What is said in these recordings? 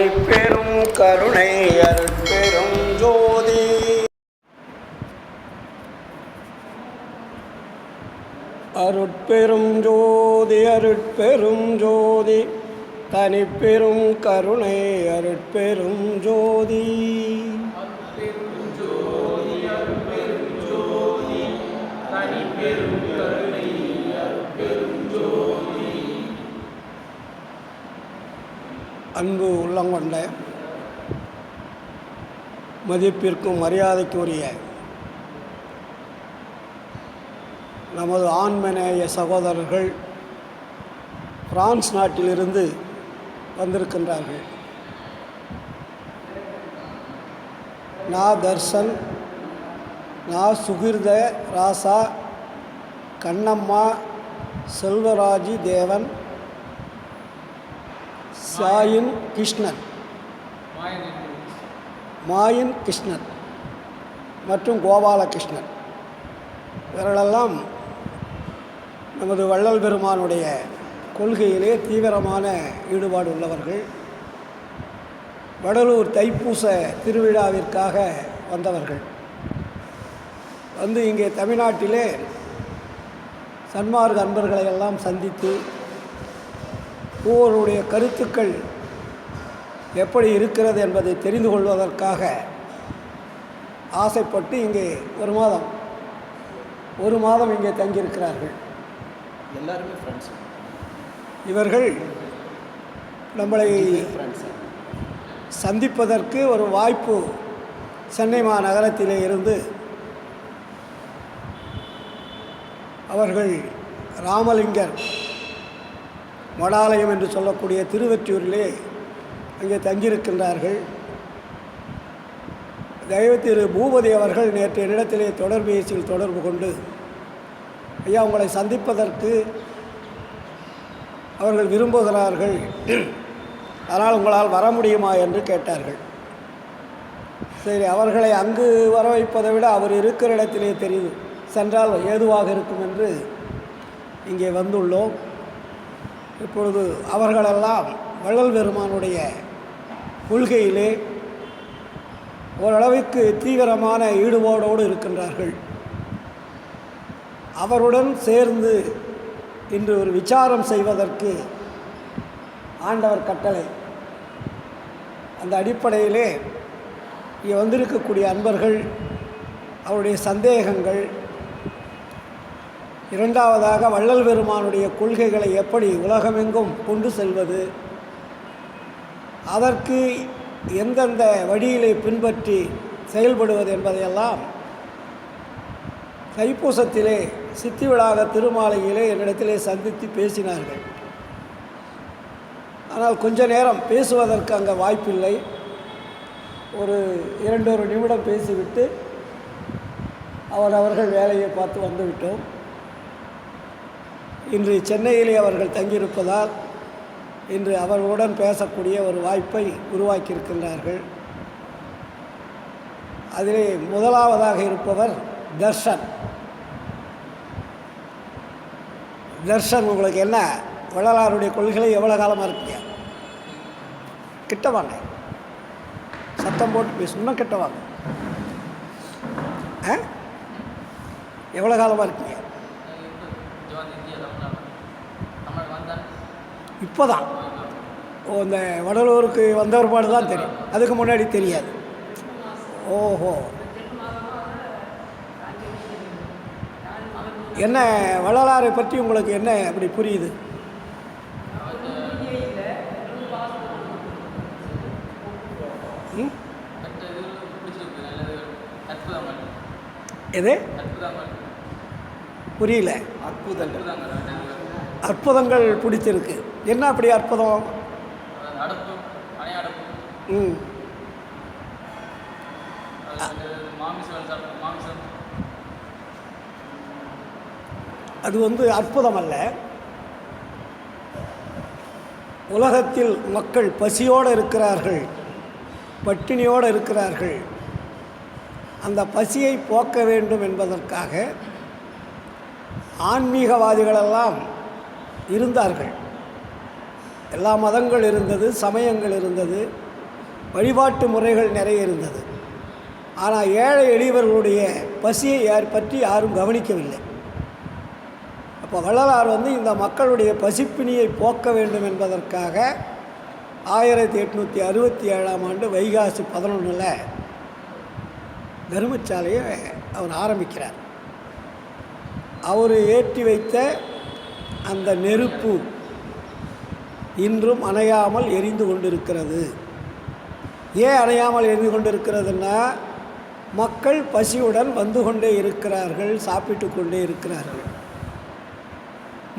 தனிப்பெரும் கருணை அருட்பெரும் ஜோதி. அருட்பெரும் ஜோதி அருட்பெரும் ஜோதி தனிப்பெரும் கருணை அருட்பெரும் ஜோதி. அன்பு உள்ளங்கொண்ட மதிப்பிற்கும் மரியாதைக்குரிய நமது ஆன்மநேய சகோதரர்கள் பிரான்ஸ் நாட்டிலிருந்து வந்திருக்கின்றார்கள். நா தர்சன், நா சுகிர்த ராசா, கண்ணம்மா, செல்வராஜி தேவன், சாயின் கிருஷ்ணன், மாயின் கிருஷ்ணன் மற்றும் கோபாலகிருஷ்ணன் இவர்களெல்லாம் நமது வள்ளல் பெருமானுடைய கொள்கையிலே தீவிரமான ஈடுபாடு உள்ளவர்கள். வடலூர் தைப்பூச திருவிழாவிற்காக வந்தவர்கள். வந்து இங்கே தமிழ்நாட்டிலே சன்மார்க்க அன்பர்களை எல்லாம் சந்தித்து ஒவ்வொருடைய கருத்துக்கள் எப்படி இருக்கிறது என்பதை தெரிந்து கொள்வதற்காக ஆசைப்பட்டு இங்கே ஒரு மாதம் இங்கே தங்கியிருக்கிறார்கள். எல்லாருமே ஃப்ரெண்ட்ஸ். இவர்கள் நம்மளை சந்திப்பதற்கு ஒரு வாய்ப்பு சென்னை மாநகரத்திலே இருந்து அவர்கள் ராமலிங்கர் மடாலயம் என்று சொல்லக்கூடிய திருவெற்றியூரிலே அங்கே தங்கியிருக்கின்றார்கள். தயவு திரு பூபதி அவர்கள் நேற்று என்னிடத்திலே தொலைபேசியில் தொடர்பு கொண்டு, ஐயா உங்களை சந்திப்பதற்கு அவர்கள் விரும்புகிறார்கள், அதனால் உங்களால் வர முடியுமா என்று கேட்டார்கள். சரி, அவர்களை அங்கு வர வைப்பதை விட அவர் இருக்கிற இடத்திலே தெரியுது சென்றால் ஏதுவாக இருக்கும் என்று இங்கே வந்துள்ளோம். இப்பொழுது அவர்களெல்லாம் வள்ளல் பெருமானுடைய கொள்கையிலே ஓரளவுக்கு தீவிரமான ஈடுபாடோடு இருக்கின்றார்கள். அவருடன் சேர்ந்து இன்று ஒரு விசாரம் செய்வதற்கு ஆண்டவர் கட்டளை. அந்த அடிப்படையிலே இங்கே வந்திருக்கக்கூடிய அன்பர்கள் அவருடைய சந்தேகங்கள், இரண்டாவதாக வள்ளல் பெருமானுடைய கொள்கைகளை எப்படி உலகமெங்கும் கொண்டு செல்வது, அதற்கு எந்தெந்த வழியிலே பின்பற்றி செயல்படுவது என்பதையெல்லாம் தைப்பூசத்திலே சித்தி விழாக திருமாலையிலே என்னிடத்திலே சந்தித்து பேசினார்கள். ஆனால் கொஞ்ச நேரம் பேசுவதற்கு அங்கே வாய்ப்பில்லை. ஒரு 2 நிமிடம் பேசிவிட்டு அவர்கள் வேலையை பார்த்து வந்துவிட்டோம். இன்று சென்னையிலே அவர்கள் தங்கியிருப்பதால் இன்று அவர்களுடன் பேசக்கூடிய ஒரு வாய்ப்பை உருவாக்கியிருக்கின்றார்கள். அதிலே முதலாவதாக இருப்பவர் தர்ஷன். தர்ஷன், உங்களுக்கு என்ன வள்ளலாருடைய கொள்கைகளை எவ்வளோ காலமாக இருக்கீங்க? கிட்ட வாங்க, சத்தம் போட்டு பேசணும்னா கிட்ட வாங்க. எவ்வளோ காலமாக இருக்கீங்க? இப்போ தான். இந்த வடலூருக்கு வந்த ஒருபாடு தான் தெரியும், அதுக்கு முன்னாடி தெரியாது. ஓஹோ, என்ன வள்ளலாரை பற்றி உங்களுக்கு என்ன அப்படி புரியுது? எது புரியல? அற்புதங்கள் பிடிச்சிருக்கு. என்ன அப்படி அற்புதம்? அது அற்புதம் அல்ல. உலகத்தில் மக்கள் பசியோடு இருக்கிறார்கள், பட்டினியோடு இருக்கிறார்கள். அந்த பசியை போக்க வேண்டும் என்பதற்காக ஆன்மீகவாதிகளெல்லாம் இருந்தார்கள். எல்லா மதங்கள் இருந்தது, சமயங்கள் இருந்தது, வழிபாட்டு முறைகள் நிறைய இருந்தது. ஆனால் ஏழை எளியவர்களுடைய பசியை பற்றி யாரும் கவனிக்கவில்லை. அப்போ வள்ளலார் இந்த மக்களுடைய பசிப்பினியை போக்க வேண்டும் என்பதற்காக 1867ஆம் ஆண்டு வைகாசி 11 தர்மசாலையை அவர் ஆரம்பிக்கிறார். அவர் ஏற்றி வைத்த அந்த நெருப்பு இன்றும் அணையாமல் எரிந்து கொண்டிருக்கிறது. ஏன் அணையாமல் எரிந்து கொண்டிருக்கிறதுன்னா, மக்கள் பசியுடன் வந்து கொண்டே இருக்கிறார்கள், சாப்பிட்டு கொண்டே இருக்கிறார்கள்.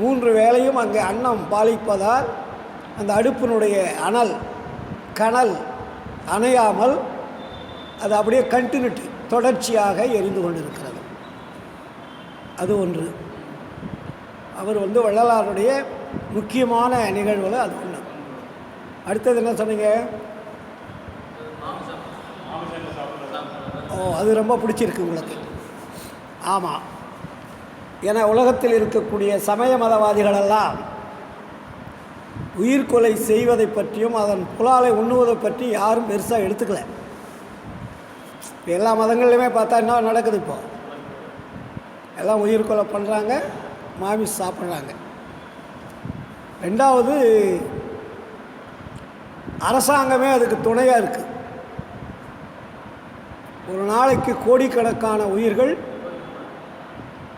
3 வேளையும் அங்கே அன்னம் பாலிப்பதால் அந்த அடுப்பினுடைய கனல் அணையாமல் அது அப்படியே கண்டினியூட்டி தொடர்ச்சியாக எரிந்து கொண்டிருக்கிறது. அது ஒன்று. அவர் வள்ளலாருடைய முக்கியமான நிகழ்வுகள் அது ஒன்று. அடுத்தது என்ன சொன்னீங்க? அது ரொம்ப பிடிச்சிருக்கு உங்களுக்கு. ஆமாம், ஏன்னா உலகத்தில் இருக்கக்கூடிய சமய மதவாதிகளெல்லாம் உயிர்கொலை செய்வதை பற்றியும் அதன் புலாலை உண்ணுவதை பற்றி யாரும் பெருசாக எடுத்துக்கல. எல்லா மதங்கள்லையுமே பார்த்தா என்ன நடக்குது? இப்போ எல்லாம் உயிர்கொலை பண்ணுறாங்க, மாமிஸ் சாப்பிட்றாங்க. ரெண்டாவது, அரசாங்கமே அதுக்கு துணையாக இருக்குது. ஒரு நாளைக்கு கோடிக்கணக்கான உயிர்கள்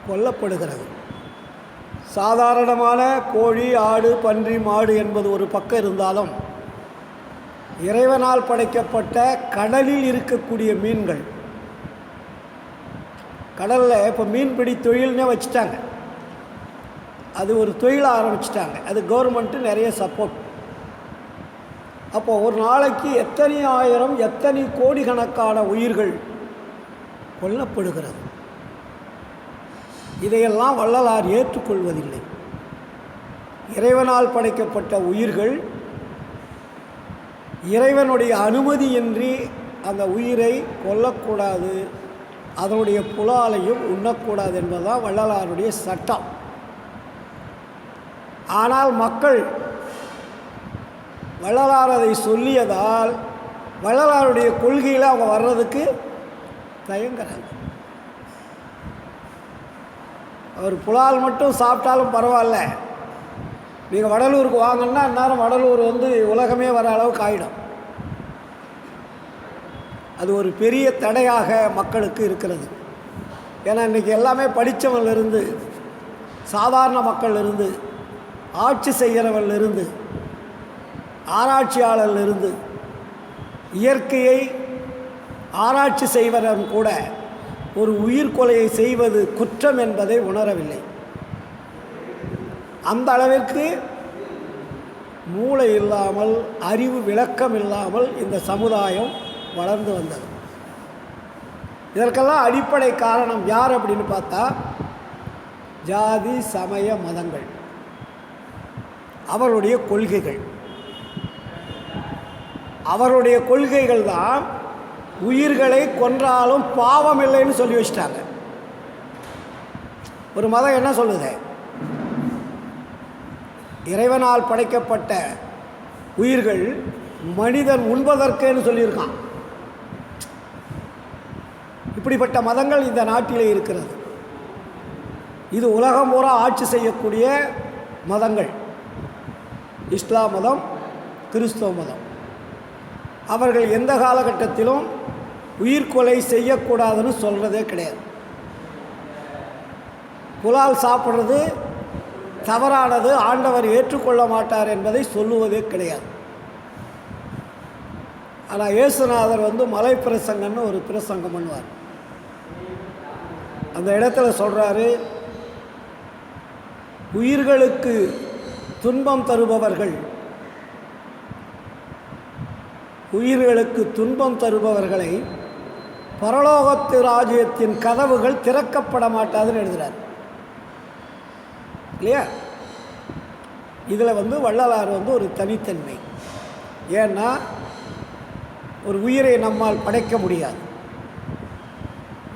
கொல்லப்படுகிறது. சாதாரணமான கோழி, ஆடு, பன்றி, மாடு என்பது ஒரு பக்கம் இருந்தாலும், இறைவனால் படைக்கப்பட்ட கடலில் இருக்கக்கூடிய மீன்கள், கடலில் இப்போ மீன்பிடி தொழில்னே வச்சுட்டாங்க. அது ஒரு தொழிலாக ஆரம்பிச்சிட்டாங்க. அது கவர்மெண்ட்டு நிறைய சப்போர்ட். அப்போது ஒரு நாளைக்கு எத்தனை ஆயிரம், எத்தனை கோடிக்கணக்கான உயிர்கள் கொல்லப்படுகிறது. இதையெல்லாம் வள்ளலார் ஏற்றுக்கொள்வதில்லை. இறைவனால் படைக்கப்பட்ட உயிர்கள் இறைவனுடைய அனுமதியின்றி அந்த உயிரை கொல்லக்கூடாது, அதனுடைய புலாலையும் உண்ணக்கூடாது என்பதுதான் வள்ளலாருடைய சட்டம். ஆனால் மக்கள் வள்ளலார் அதை சொல்லியதால் வள்ளலாருடைய கொள்கையில் அவங்க வர்றதுக்கு தயங்குறாங்க. அவர் புலால் மட்டும் சாப்பிட்டாலும் பரவாயில்ல, நீங்கள் வடலூருக்கு வாங்கன்னா அந்நேரம் வடலூர் உலகமே வர அளவுக்கு ஆகிடும். அது ஒரு பெரிய தடையாக மக்களுக்கு இருக்கிறது. ஏன்னா இன்றைக்கி எல்லாமே படித்தவன்லேருந்து, சாதாரண மக்களிலிருந்து, ஆட்சி செய்கிறவன்லேருந்து, ஆராய்ச்சியாளர்லேருந்து, இயற்கையை ஆராய்ச்சி செய்வதன் கூட ஒரு உயிர்கொலையை செய்வது குற்றம் என்பதை உணரவில்லை. அந்த அளவிற்கு மூளை இல்லாமல், அறிவு விளக்கம் இல்லாமல் இந்த சமுதாயம் வளர்ந்து வந்தது. இதற்கெல்லாம் அடிப்படை காரணம் யார் அப்படின்னு பார்த்தா, ஜாதி, சமய, மதங்கள், அவருடைய கொள்கைகள். அவருடைய கொள்கைகள் தான் உயிர்களை கொன்றாலும் பாவம் இல்லைன்னு சொல்லி வச்சிட்டாங்க. ஒரு மதம் என்ன சொல்லுது? இறைவனால் படைக்கப்பட்ட உயிர்கள் மனிதன் உண்பதற்குன்னு சொல்லியிருக்கான். இப்படிப்பட்ட மதங்கள் இந்த நாட்டிலே இருக்கிறது. இது உலகம் பூரா ஆட்சி செய்யக்கூடிய மதங்கள். இஸ்லாம் மதம், கிறிஸ்தவ மதம். அவர்கள் எந்த காலகட்டத்திலும் உயிர்கொலை செய்யக்கூடாதுன்னு சொல்கிறதே கிடையாது. புலால் சாப்பிட்றது தவறானது, ஆண்டவர் ஏற்றுக்கொள்ள மாட்டார் என்பதை சொல்லுவதே கிடையாது. ஆனால் இயேசுநாதர் மலை பிரசங்கம்னு ஒரு பிரசங்கம் பண்ணுவார். அந்த இடத்துல சொல்கிறாரு, உயிர்களுக்கு துன்பம் தருபவர்கள், உயிர்களுக்கு துன்பம் தருபவர்களை பரலோகத்து ராஜ்யத்தின் கதவுகள் திறக்கப்பட மாட்டாதுன்னு எழுதுகிறார் இல்லையா? இதில் வள்ளலார் ஒரு தனித்தன்மை. ஏன்னா ஒரு உயிரை நம்மால் படைக்க முடியாது.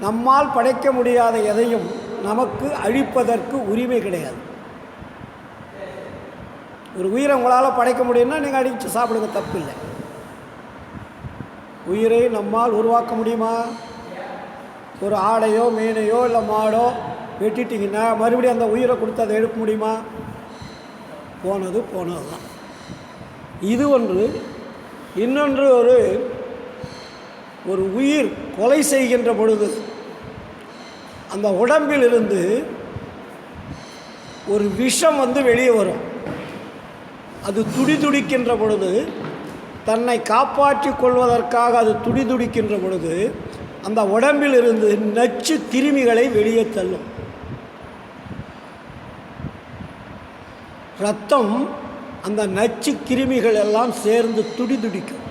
நம்மால் படைக்க முடியாத எதையும் நமக்கு அழிப்பதற்கு உரிமை கிடையாது. ஒரு உயிரை உங்களால் படைக்க முடியும்னா நீங்கள் அடித்து சாப்பிடுங்க, தப்பு இல்லை. உயிரை நம்மால் உருவாக்க முடியுமா? ஒரு ஆடையோ மீனையோ இல்லை மாடோ வெட்டிட்டிங்கன்னா மறுபடியும் அந்த உயிரை கொடுத்து அதை எழுப்ப முடியுமா? போனது தான். இது ஒன்று. இன்னொன்று, ஒரு உயிர் கொலை செய்கின்ற பொழுது அந்த உடம்பில் இருந்து ஒரு விஷம் வெளியே வரும். அது துடிதுடிக்கின்ற பொழுது, தன்னை காப்பாற்றிக் கொள்வதற்காக அது துடிதுடிக்கின்ற பொழுது அந்த உடம்பில் இருந்து நச்சு கிருமிகளை வெளியே தள்ளும். இரத்தம் அந்த நச்சு கிருமிகள் எல்லாம் சேர்ந்து துடிதுடிக்கும்.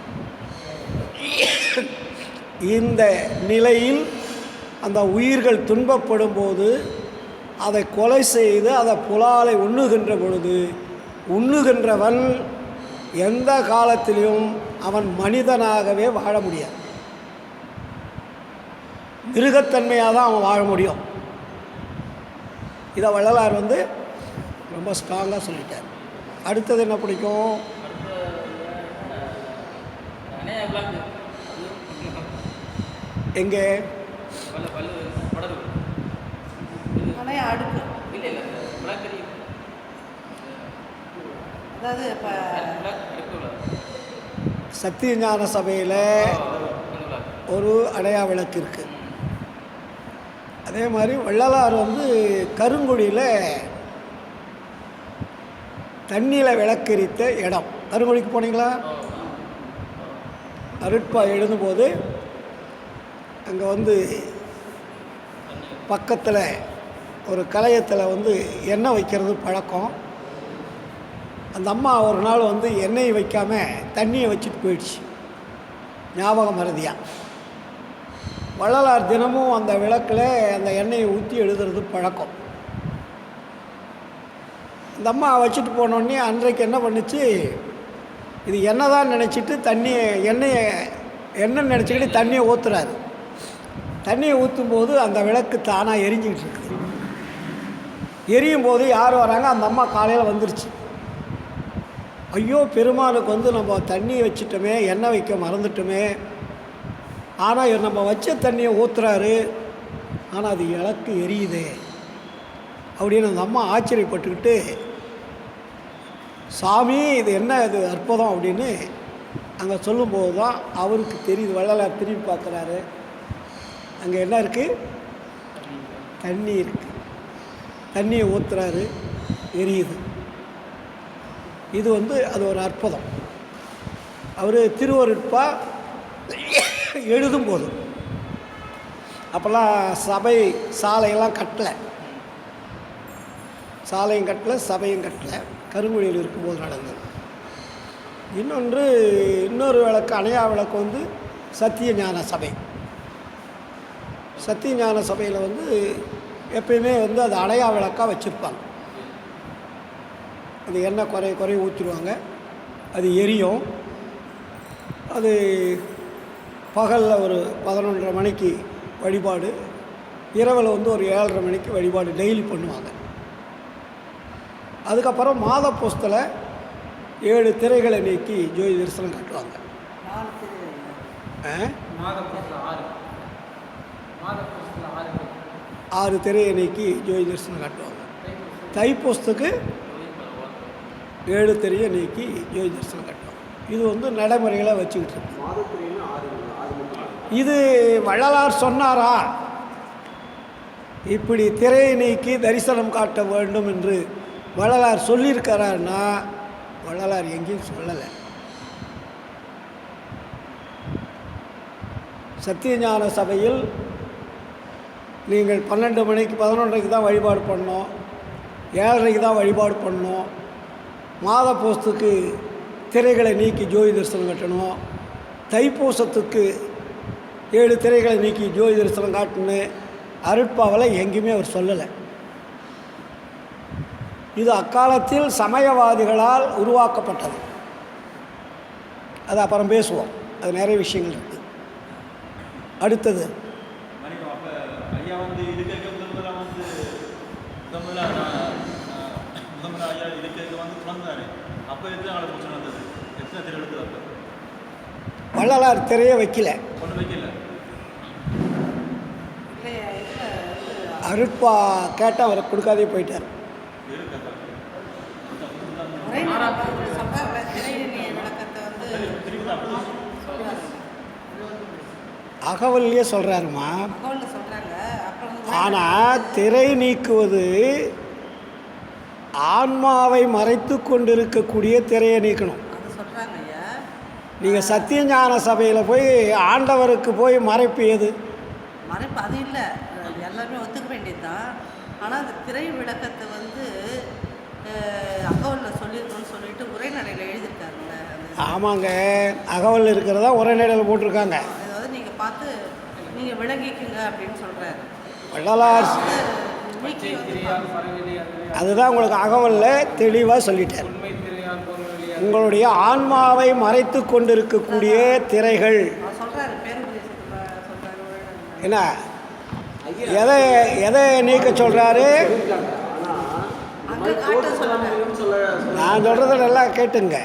இந்த நிலையில் அந்த உயிர்கள் துன்பப்படும் போது அதை கொலை செய்து அதை புலாலை உண்ணுகின்ற பொழுது உண்ணுகின்றவன் எந்த காலத்திலும் அவன் மனிதனாகவே வாழ முடியாது. மிருகத்தன்மையாக தான் அவன் வாழ முடியும். இதை வள்ளலார் ரொம்ப ஸ்ட்ராங்காக சொல்லிட்டார். அடுத்தது என்ன பிடிக்கும்? எங்கே? சத்தியஞான சபையில் ஒரு அடையா விளக்கு இருக்குது. அதே மாதிரி வள்ளலார் கருங்குடியில் தண்ணியில் விளக்கெரித்த இடம். கருங்குடிக்கு போனீங்களா? அருட்பா எழுதும்போது அங்கே பக்கத்தில் ஒரு கலையத்தில் எண்ணெய் வைக்கிறது பழக்கம். அந்த அம்மா ஒரு நாள் எண்ணெய் வைக்காமல் தண்ணியை வச்சுட்டு போயிடுச்சு, ஞாபகம் மறதியாக. வள்ளலார் தினமும் அந்த விளக்கில் அந்த எண்ணெயை ஊற்றி எழுதுறது பழக்கம். அந்த அம்மா வச்சுட்டு போனோடனே அன்றைக்கு என்ன பண்ணுச்சு, இது எண்ணெய் தான் நினச்சிட்டு எண்ணெய் நினச்சிக்கிட்டு தண்ணியை ஊற்றுறாரு. தண்ணியை ஊற்றும்போது அந்த விளக்கு தானாக எரிஞ்சிக்கிட்டு இருக்குது. எரியும் போது யார் வராங்க? அந்த அம்மா காலையில் வந்துருச்சு. ஐயோ, பெருமானுக்கு நம்ம தண்ணியை வச்சுட்டோமே, எண்ணெய் வைக்க மறந்துட்டோமே, ஆனால் நம்ம வச்ச தண்ணியை ஊற்றுறாரு, ஆனால் அது விளக்கு எரியுதே அப்படின்னு அந்த அம்மா ஆச்சரியப்பட்டுக்கிட்டு, சாமி இது என்ன, இது அற்புதம் அப்படின்னு அங்கே சொல்லும்போது தான் அவருக்கு தெரியுது. வள்ளலார் திரும்பி பார்க்குறாரு, அங்கே என்ன இருக்குது? தண்ணி இருக்குது. தண்ணியை ஊற்றுறாரு, எரியுது. இது அது ஒரு அற்புதம். அவர் திருவருட்பா எழுதும்போது அப்போல்லாம் சபை சாலையெல்லாம் கட்டலை, சாலையும் கட்டலை, சபையும் கட்டலை. கருங்குடியில் இருக்கும்போது நடந்தது. இன்னொரு விளக்கு, அணையா விளக்கு சத்தியஞான சபை. சத்தியஞான சபையில் எப்பயுமே அது அணையா விளக்காக வச்சுருப்பாங்க. அது எண்ணெய் குறை ஊற்றிடுவாங்க, அது எரியும். அது பகலில் ஒரு 11:30 மணிக்கு வழிபாடு, இரவில் ஒரு 7:30 மணிக்கு வழிபாடு டெய்லி பண்ணுவாங்க. அதுக்கப்புறம் மாத பூசத்தில் 7 திரைகளை நீக்கி ஜோதி தரிசனம் காட்டுவாங்க. 6 திரையை நீக்கி ஜோதி தரிசனம் காட்டுவாங்க. தைப்பூசத்துக்கு 7 திரையை நீக்கி ஜோதி தரிசனம் காட்டுவாங்க. இது நடைமுறைகளை வச்சுக்கிட்டு இருக்கு. இது வள்ளலார் சொன்னாரா இப்படி திரையை நீக்கி தரிசனம் காட்ட வேண்டும் என்று வள்ளலார் சொல்லியிருக்கிறார்னா, வள்ளலார் எங்கேயும் சொல்லலை. சத்தியஞான சபையில் நீங்கள் 12 மணிக்கு 11:30க்கு தான் வழிபாடு பண்ணோம், 7:30க்கு தான் வழிபாடு பண்ணோம், மாத பூசத்துக்கு திரைகளை நீக்கி ஜோதி தரிசனம் கட்டணும், தைப்பூசத்துக்கு 7 திரைகளை நீக்கி ஜோதி தரிசனம் காட்டுன்னு அருட்பாவில் எங்கேயுமே அவர் சொல்லலை. இது அக்காலத்தில் சமயவாதிகளால் உருவாக்கப்பட்டது. அது அப்புறம் பேசுவோம், அது நிறைய விஷயங்கள் இருக்குது. அடுத்தது வள்ளலார் திரையை வைக்கல. அருட்பா கேட்டால் அவரை கொடுக்காதே போயிட்டார். அகவல்லையே சொல்கிறாருமா. ஆனால் திரை நீக்குவது ஆன்மாவை மறைத்து கொண்டிருக்கக்கூடிய திரையை நீக்கணும். நீங்கள் சத்தியஞான சபையில் போய் ஆண்டவருக்கு போய் மறைப்பு எது? மறைப்பு அது இல்லை, எல்லாருமே ஒத்துக்க வேண்டியது தான். ஆனால் அந்த திரை விளக்கத்தை வந்து அகவலில் சொல்லியிருக்கோன்னு சொல்லிட்டு உரைநடையில் எழுதியிருக்காருல்ல. ஆமாங்க, அகவல் இருக்கிறதா உரைநடையில் போட்டிருக்காங்க. அதாவது நீங்கள் பார்த்து நீங்கள் விளங்கிக்குங்க அப்படின்னு சொல்கிறாரு வள்ளலார். அதுதான் உங்களுக்கு அகவலில் தெளிவாக சொல்லிட்டார். உங்களுடைய ஆன்மாவை மறைத்து கொண்டிருக்கக்கூடிய திரைகள் என்ன, எதை நீக்க சொல்கிறாரு? நான் சொல்கிறத நல்லா கேட்டுங்க.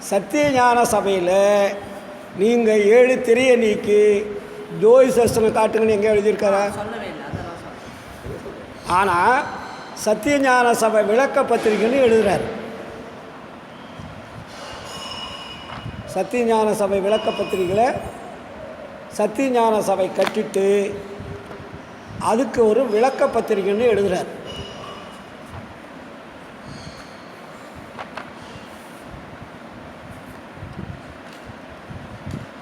சத்தியஞான சபையில் நீங்கள் 7 திரையை நீக்கி ஜோதி சஸ்திரம் காட்டுங்கன்னு எங்கே எழுதியிருக்காரா? ஆனால் சத்தியஞான சபை விளக்க பத்திரிகைன்னு எழுதுகிறார். சத்தியஞான சபை விளக்க பத்திரிகையில் சத்தியஞான சபை கட்டிட்டு அதுக்கு ஒரு விளக்க பத்திரிகைன்னு எழுதுகிறார்.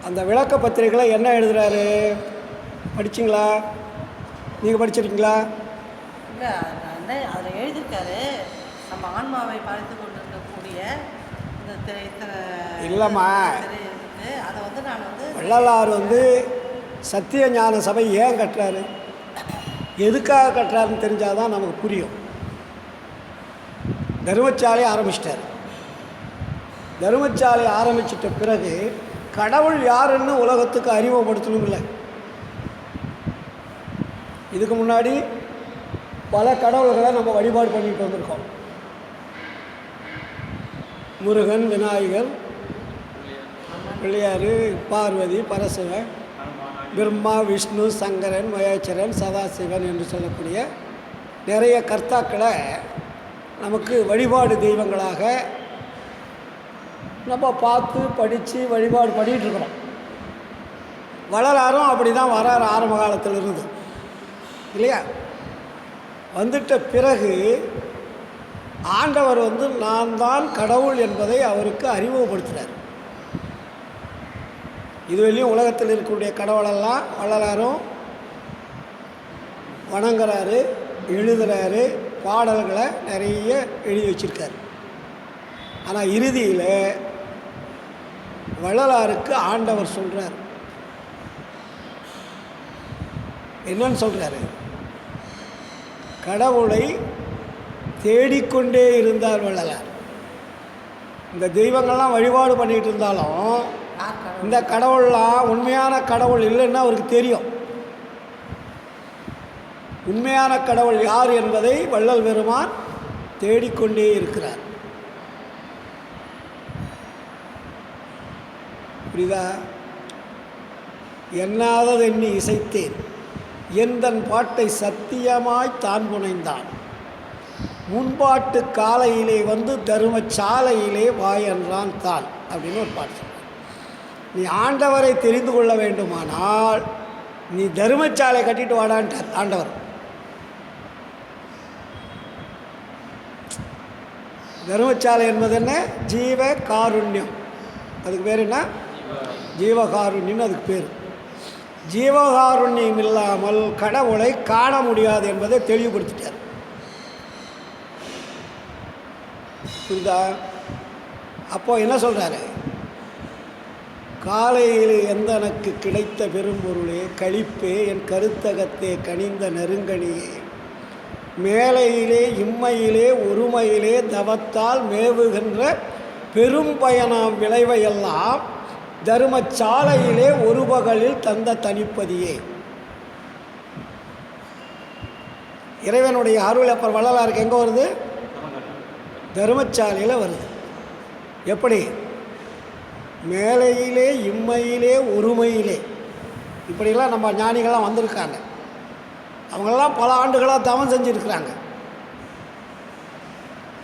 அந்த விளக்க பத்திரிகையில் என்ன எழுதுகிறாரு படிச்சிங்களா? நீங்கள் படிச்சிருக்கீங்களா? இல்லை, அதில் எழுதியிருக்காரு நம்ம ஆன்மாவை பார்த்து கொண்டிருக்கக்கூடிய இல்லைம்மா, அதை வந்து நான் வந்து வள்ளலார் வந்து சத்தியஞான சபை ஏன் கட்டுறாரு, எதுக்காக கட்டுறாருன்னு தெரிஞ்சால் தான் நமக்கு புரியும். தர்மசாலை ஆரம்பிச்சிட்டார். தர்மசாலை ஆரம்பிச்சிட்ட பிறகு கடவுள் யாருன்னு உலகத்துக்கு அறிமுகப்படுத்தணும். இல்லை, இதுக்கு முன்னாடி பல கடவுள்களை நம்ம வழிபாடு பண்ணிட்டு வந்திருக்கோம். முருகன், விநாயகர், பிள்ளையார், பார்வதி, பரசிவன், பிரம்மா, விஷ்ணு, சங்கரன், மகேஸ்வரன், சதாசிவன் என்று சொல்லக்கூடிய நிறைய கர்த்தாக்களை நமக்கு வழிபாடு தெய்வங்களாக நம்ம பார்த்து படித்து வழிபாடு பண்ணிகிட்ருக்குறோம். வள்ளலாரும் அப்படி தான் வராரு ஆரம்ப காலத்தில் இருந்து, இல்லையா? வந்துட்ட பிறகு ஆண்டவர் வந்து நான் தான் கடவுள் என்பதை அவருக்கு அறிமுகப்படுத்துகிறார். இதுவரையும் உலகத்தில் இருக்கக்கூடிய கடவுளெல்லாம் வள்ளலாரும் வணங்குறாரு, எழுதுகிறாரு, பாடல்களை நிறைய எழுதி வச்சிருக்கார். ஆனால் இறுதியில் வள்ளலாருக்கு ஆண்டவர் சொல்கிறார், என்னன்னு சொல்கிறாரு? கடவுளை தேடிக்கொண்டே இருந்தார் வள்ளலார். இந்த தெய்வங்கள்லாம் வழிபாடு பண்ணிகிட்டு இருந்தாலும் இந்த கடவுள்லாம் உண்மையான கடவுள் இல்லைன்னா அவருக்கு தெரியும். உண்மையான கடவுள் யார் என்பதை வள்ளல் பெருமான் தேடிக்கொண்டே இருக்கிறார். புரியுதா? எண்ணாதது எண்ணி இசைத்தேன், எந்தன் பாட்டை சத்தியமாய் தான் புனைந்தான், முன்பாட்டு காலையிலே வந்து தருமச்சாலையிலே வாய் என்றான் தான் அப்படின்னு ஒரு பாட்டு சொல்றார். நீ ஆண்டவரை தெரிந்து கொள்ள வேண்டுமானால் நீ தருமச்சாலை கட்டிட்டு வாடான்ட்டார் ஆண்டவர். தருமச்சாலை என்பது என்ன? ஜீவ காருண்யம். அதுக்கு பேர் என்ன? ஜீவகாருண்யம். அதுக்கு பேர் ஜீவகாருண்யம் இல்லாமல் கடவுளை காண முடியாது என்பதை தெளிவுபடுத்திட்டார். புரியுதா? அப்போது என்ன சொல்கிறாரு? காலையில் எந்தனக்கு கிடைத்த பெரும்பொருளே, கழிப்பே, என் கருத்தகத்தே கனிந்த நெருங்கனியே, மேலையிலே இம்மையிலே ஒருமையிலே தவத்தால் மேவுகின்ற பெரும் பயனாம் விளைவையெல்லாம் தருமச்சாலையிலே ஒரு பகலில் தந்த தனிப்பதியே. இறைவனுடைய அருள் அப்புறம் வள்ளலாருக்கு எங்கே வருது? தருமச்சாலையில் வருது. எப்படி? மேலையிலே இம்மையிலே ஒருமையிலே, இப்படிலாம் நம்ம ஞானிகள்லாம் வந்திருக்காங்க. அவங்களெல்லாம் பல ஆண்டுகளாக தவம் செஞ்சுருக்கிறாங்க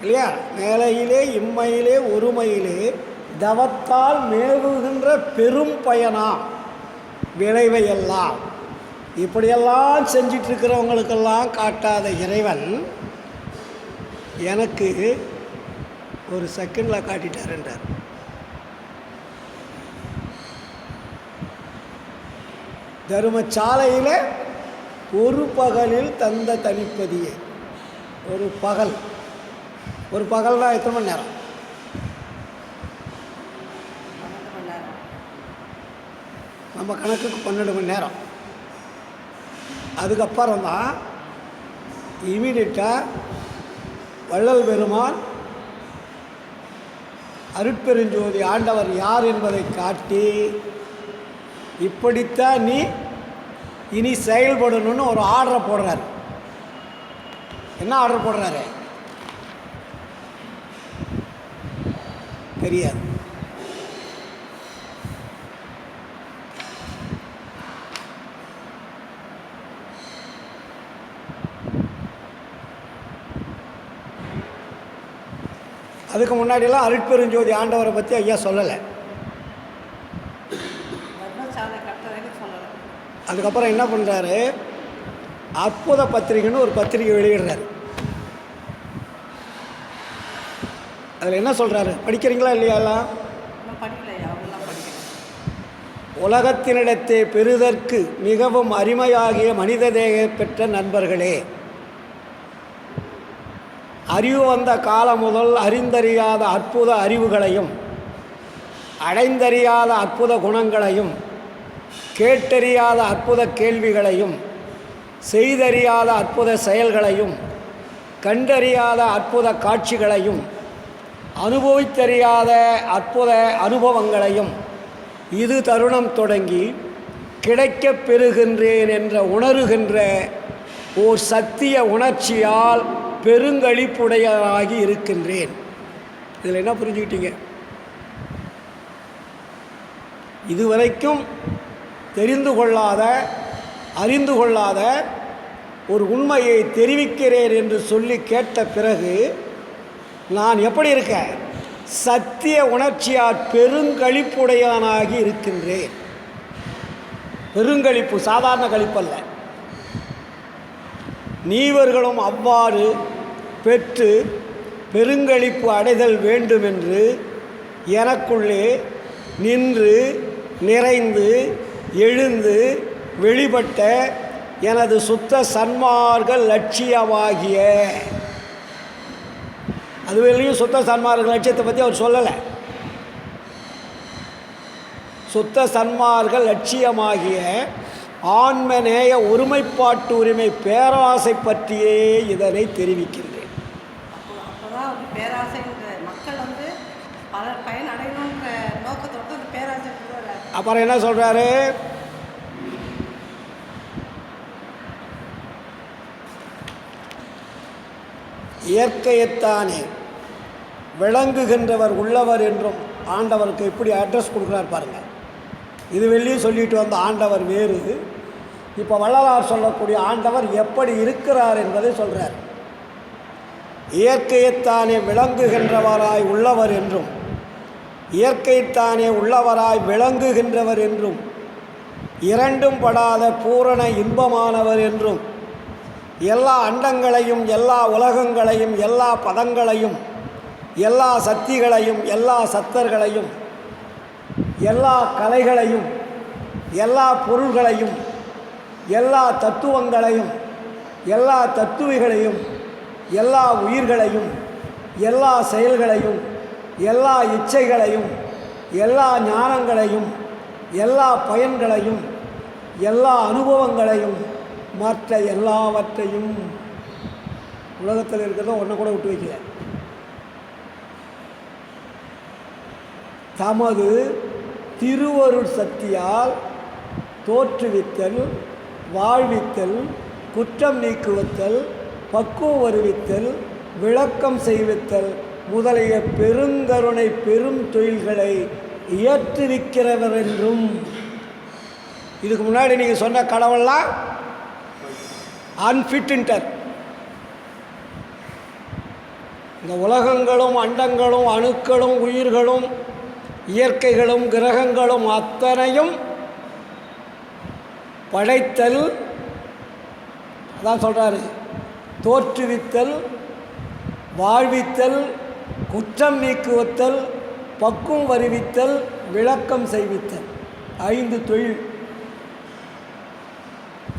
இல்லையா? மேலையிலே இம்மையிலே ஒருமையிலே தவத்தால் மேவுகின்ற பெரும் பயனாம் விளைவையெல்லாம், இப்படியெல்லாம் செஞ்சிட்ருக்கிறவங்களுக்கெல்லாம் காட்டாத இறைவன் எனக்கு ஒரு செகண்டில் காட்டிட்டாருன்றார். தருமசாலையில் ஒரு பகலில் தந்த தனிப்பதியே. ஒரு பகல்னா எத்தனை மணி நேரம்? 12 மணி நேரம். நம்ம கணக்குக்கு 12 மணி நேரம். அதுக்கப்புறம் தான் இமீடியட்டாக வள்ளல் பெருமான் அருட்பெருஞ்சோதி ஆண்டவர் யார் என்பதை காட்டி, இப்படித்தான் நீ இனி செயல்படணும்னு ஒரு ஆர்டரை போடுறாரு. என்ன ஆர்டர் போடுறாரு தெரியாது. அதுக்கு முன்னாடியெல்லாம் அருட்பெருஞ்சோதி ஆண்டவரை பற்றி ஐயா சொல்லலை. தர்மசாலை கட்டுறதுன்னு சொல்லலை. அதுக்கப்புறம் என்ன பண்ணுறாரு, அற்புத பத்திரிகைன்னு ஒரு பத்திரிகை வெளியிடுறாரு. அதில் என்ன சொல்கிறாரு படிக்கிறீங்களா இல்லையா? எல்லாம் இன்னும் படிக்கலையா? அவங்களாம் படிக்கல. உலகத்தினிடத்தே பெறுதற்கு மிகவும் அருமையாகிய மனித தேக பெற்ற நண்பர்களே, அறிவு வந்த காலம் முதல் அறிந்தறியாத அற்புத அறிவுகளையும் அடைந்தறியாத அற்புத குணங்களையும் கேட்டறியாத அற்புத கேள்விகளையும் செய்தறியாத அற்புத செயல்களையும் கண்டறியாத அற்புத காட்சிகளையும் அனுபவித்தறியாத அற்புத அனுபவங்களையும் இது தருணம் தொடங்கி கிடைக்கப் பெறுகின்றேன் என்ற உணருகின்ற ஓர் சத்திய உணர்ச்சியால் பெருங்களிப்புடையவனாகி இருக்கின்றேன். இதில் என்ன புரிஞ்சுக்கிட்டீங்க? இதுவரைக்கும் தெரிந்து கொள்ளாத அறிந்து கொள்ளாத ஒரு உண்மையை தெரிவிக்கிறேன் என்று சொல்லி கேட்ட பிறகு நான் எப்படி இருக்கேன்? சத்திய உணர்ச்சியால் பெருங்களிப்புடையவனாகி இருக்கின்றேன். பெருங்களிப்பு சாதாரண களிப்பல்ல. நீவர்களும் அவ்வாறு பெற்று பெருங்களிப்பு அடைதல் வேண்டுமென்று எனக்குள்ளே நின்று நிறைந்து எழுந்து வெளிப்பட்ட எனது சுத்த சன்மார்க்க லட்சியமாகிய, அதுவரையும் சுத்த சன்மார்க்க லட்சியத்தை பற்றி அவர் சொல்லலை. சுத்த சன்மார்க்க லட்சியமாகிய ஆன்மநேய ஒருமைப்பாட்டு உரிமை பேராசை பற்றியே இதனை தெரிவிக்கின்றேன். அப்போதான் வந்து பேராசைன்ற மக்கள் வந்து பலர் பயன் அடையணுன்ற நோக்கத்தோட அந்த பேராசை. அப்புறம் என்ன சொல்கிறாரு? இயற்கையைத்தானே விளங்குகின்றவர் உள்ளவர் என்றும் ஆண்டவருக்கு எப்படி அட்ரஸ் கொடுக்குறார் பாருங்கள். இது வெளியும் சொல்லிட்டு வந்த ஆண்டவர் வேறு. இப்போ வள்ளலார் சொல்லக்கூடிய ஆண்டவர் எப்படி இருக்கிறார் என்பதை சொல்கிறார். இயற்கையைத்தானே விளங்குகின்றவராய் உள்ளவர் என்றும் இயற்கைத்தானே உள்ளவராய் விளங்குகின்றவர் என்றும் இரண்டும் படாத பூரண இன்பமானவர் என்றும் எல்லா அண்டங்களையும் எல்லா உலகங்களையும் எல்லா பதங்களையும் எல்லா சக்திகளையும் எல்லா சத்தர்களையும் எல்லா கலைகளையும் எல்லா பொருள்களையும் எல்லா தத்துவங்களையும் எல்லா தத்துவிகளையும் எல்லா உயிர்களையும் எல்லா செயல்களையும் எல்லா இச்சைகளையும் எல்லா ஞானங்களையும் எல்லா பயன்களையும் எல்லா அனுபவங்களையும் மற்ற எல்லாவற்றையும் உலகத்தில் இருக்கிறத ஒன்றை கூட விட்டு வைக்கல. தமது திருவருள் சக்தியால் தோற்றுவித்தல், வாழ்வித்தல், குற்றம் நீக்குவித்தல், பக்குவம் வருவித்தல், விளக்கம் செய்வித்தல் முதலிய பெருங்கருணை பெரும் தொழில்களை இயற்றுவிக்கிறவர் என்றும். இதுக்கு முன்னாடி நீங்கள் சொன்ன கடவுள்லாம் அன்ஃபிட்டுன்ட்டார். இந்த உலகங்களும் அண்டங்களும் அணுக்களும் உயிர்களும் இயற்கைகளும் கிரகங்களும் அத்தனையும் படைத்தல், அதான் சொல்கிறாரு, தோற்றுவித்தல், வாழ்வித்தல், குற்றம் நீக்குவத்தல், பக்குவம் வருவித்தல், விளக்கம் செய்வித்தல், 5 தொழில்.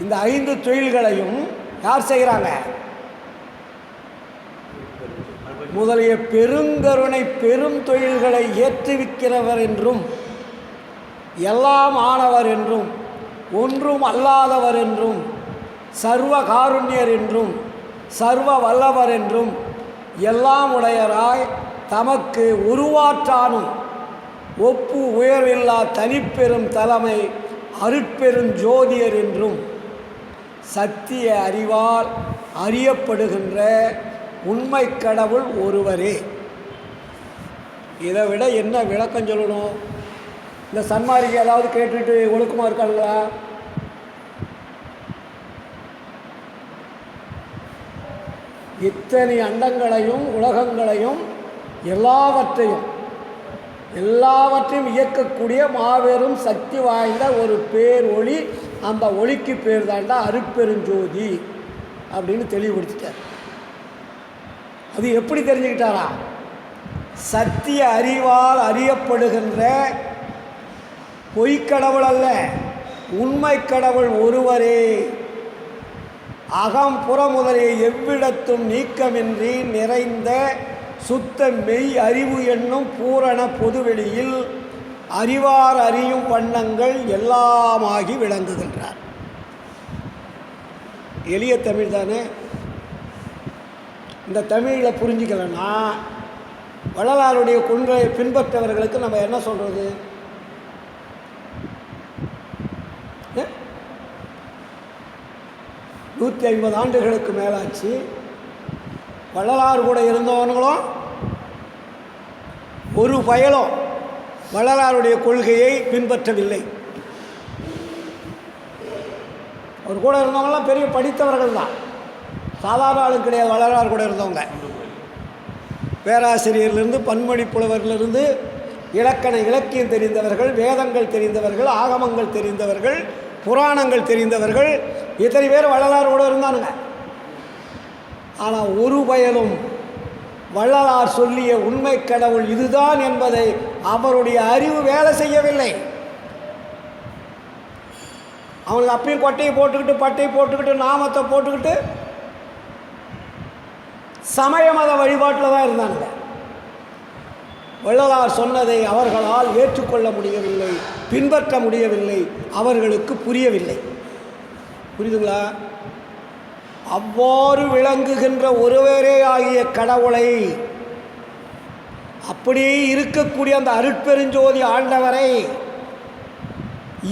இந்த 5 தொழில்களையும் யார் செய்கிறாங்க? முதலிய பெருங்கருணை பெரும் தொழில்களை ஏற்றுவிக்கிறவர் என்றும், எல்லாம் ஆனவர் என்றும், ஒன்றும் அல்லாதவர் என்றும், சர்வ காருண்யர் என்றும், சர்வ வல்லவர் என்றும், எல்லாம் உடையராய் தமக்கு உருவாற்றானும் ஒப்பு உயர்வில்லா தனிப்பெரும் தலைமை அருட்பெரும் ஜோதியர் என்றும், சத்திய அறிவால் அறியப்படுகின்ற உண்மை கடவுள் ஒருவரே. இதை விட என்ன விளக்கம் சொல்லணும்? இந்த சன்மார்க்கு ஏதாவது கேட்டுட்டு ஒழுக்கமாக இருக்காங்களா? இத்தனை அண்டங்களையும் உலகங்களையும் எல்லாவற்றையும் இயக்கக்கூடிய மாபெரும் சக்தி வாய்ந்த ஒரு பேர் ஒளி. அந்த ஒளிக்கு பேர் தாண்டா அருட்பெருஞ்சோதி அப்படின்னு தெளிவுபடுத்திட்டார். அது எப்படி தெரிஞ்சுக்கிட்டாரா? சத்திய அறிவால் அறியப்படுகின்ற பொய்க்கடவுள் அல்ல, உண்மை கடவுள் ஒருவரே. அகம் புற முதலிய எவ்விடத்தும் நீக்கமின்றி நிறைந்த சுத்த மெய் அறிவு என்னும் பூரண பொதுவெளியில் அறிவார் அறியும் வண்ணங்கள் எல்லாமாகி விளங்குகின்றார். எளிய தமிழ் தானே. இந்த தமிழில் புரிஞ்சிக்கலன்னா வள்ளலாருடைய கொள்கையை பின்பற்றவர்களுக்கு நம்ம என்ன சொல்கிறது? 150 ஆண்டுகளுக்கு மேலாச்சு. வள்ளலார் கூட இருந்தவனுங்களும் ஒரு பயலும் வள்ளலாருடைய கொள்கையை பின்பற்றவில்லை. அவர் கூட இருந்தவங்களாம் பெரிய படித்தவர்கள் தான், சாதாரண ஆளும் கிடையாது. வள்ளலார் கூட இருந்தவங்க பேராசிரியர்லேருந்து பன்மொழி புலவர்லேருந்து இலக்கியம் தெரிந்தவர்கள், வேதங்கள் தெரிந்தவர்கள், ஆகமங்கள் தெரிந்தவர்கள், புராணங்கள் தெரிந்தவர்கள், இத்தனை பேர் வள்ளலாரோடு இருந்தானுங்க. ஆனால் ஒரு பயலும் வள்ளலார் சொல்லிய உண்மை கடவுள் இதுதான் என்பதை அவருடைய அறிவு வேலை செய்யவில்லை. அவங்களுக்கு அப்பயும் கொட்டையை போட்டுக்கிட்டு பட்டையை போட்டுக்கிட்டு நாமத்தை போட்டுக்கிட்டு சமய மத வழிபாட்டில் தான் இருந்தாங்க. வள்ளலார் சொன்னதை அவர்களால் ஏற்றுக்கொள்ள முடியவில்லை, பின்பற்ற முடியவில்லை, அவர்களுக்கு புரியவில்லை. புரியுதுங்களா? அவ்வாறு விளங்குகின்ற ஒருவரே ஆகிய கடவுளை, அப்படியே இருக்கக்கூடிய அந்த அருட்பெருஞ்சோதி ஆண்டவரை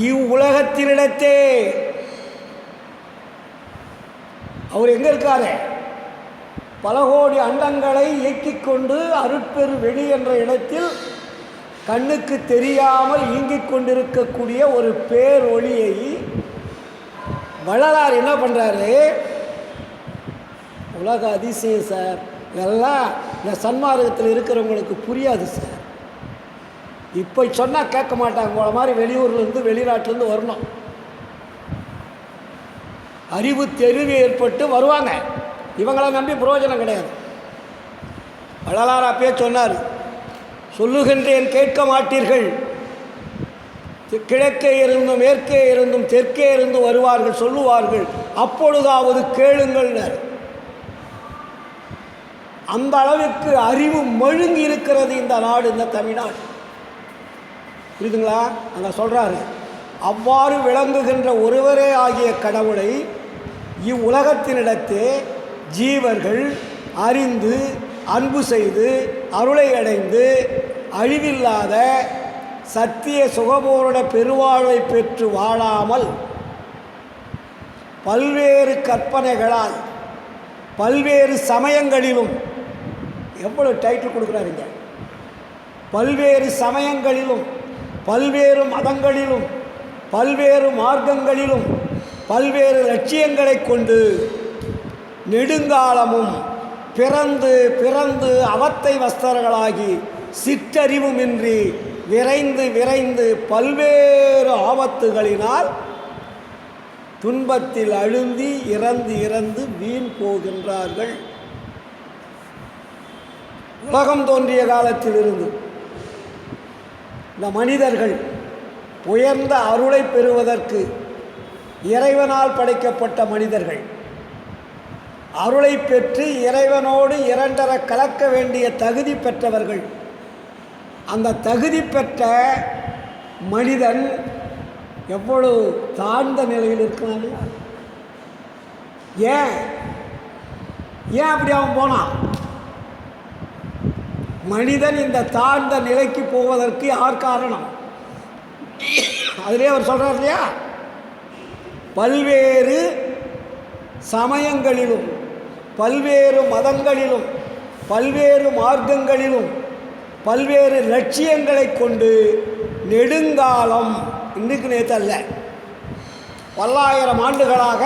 இவ்வுலகத்தினிடத்தே அவர் எங்கே இருக்காரு? பல கோடி அண்டங்களை இயக்கிக் கொண்டு அருட்பெரு வெளி என்ற இடத்தில் கண்ணுக்கு தெரியாமல் இயங்கிக் கொண்டிருக்கக்கூடிய ஒரு பேரொளியை வள்ளலார் என்ன பண்ணுறாரு? உலக அதிசயம் சார், இதெல்லாம் இந்த சன்மார்க்கத்தில் இருக்கிறவங்களுக்கு புரியாது சார். இப்போ சொன்னால் கேட்க மாட்டாங்க. உங்களை மாதிரி வெளியூர்லேருந்து வெளிநாட்டிலேருந்து வரணும், அறிவு தெளிவு ஏற்பட்டு வருவாங்க. இவங்களை நம்பி பிரயோஜனம் கிடையாது. வள்ளலார் அப்பயே சொன்னார், சொல்லுகின்றேன் கேட்க மாட்டீர்கள், கிழக்கே இருந்தும் மேற்கே இருந்தும் தெற்கே இருந்து வருவார்கள், சொல்லுவார்கள், அப்பொழுதாவது கேளுங்கள்னர். அந்த அளவுக்கு அறிவு மழுங்கி இருக்கிறது இந்த நாடு, இந்த தமிழ்நாடு. புரியுதுங்களா? அங்கே சொல்கிறாரு, அவ்வாறு விளங்குகின்ற ஒருவரே ஆகிய கடவுளை இவ்வுலகத்தினிடத்தே ஜீவர்கள் அறிந்து அன்பு செய்து அருளை அடைந்து அழிவில்லாத சத்திய சுகபூரண பெருவாழ்வை பெற்று வாழாமல் பல்வேறு கற்பனைகளால் பல்வேறு சமயங்களிலும், எவ்வளோ டைட்டில் கொடுக்குறாருங்க, பல்வேறு சமயங்களிலும் பல்வேறு மதங்களிலும் பல்வேறு மார்க்கங்களிலும் பல்வேறு லட்சியங்களை கொண்டு நெடுங்காலமும் பிறந்து பிறந்து அவத்தை வஸ்தர்களாகி சிற்றறிவுமின்றி விரைந்து விரைந்து பல்வேறு ஆபத்துகளினால் துன்பத்தில் அழுந்தி இறந்து இறந்து வீண் போகின்றார்கள். உலகம் தோன்றிய காலத்திலிருந்து இந்த மனிதர்கள் உயர்ந்த அருளை பெறுவதற்கு இறைவனால் படைக்கப்பட்ட மனிதர்கள் அருளை பெற்று இறைவனோடு இரண்டர கலக்க வேண்டிய தகுதி பெற்றவர்கள். அந்த தகுதி பெற்ற மனிதன் எவ்வளவு தாழ்ந்த நிலையில் இருக்கிறான். ஏன் அப்படி அவன் போனான்? மனிதன் இந்த தாழ்ந்த நிலைக்கு போவதற்கு யார் காரணம்? அதிலே அவர் சொல்கிறார் இல்லையா, பல்வேறு சமயங்களிலும் பல்வேறு மதங்களிலும் பல்வேறு மார்க்கங்களிலும் பல்வேறு லட்சியங்களை கொண்டு நெடுங்காலம், இன்றைக்கு நேற்று அல்ல, பல்லாயிரம் ஆண்டுகளாக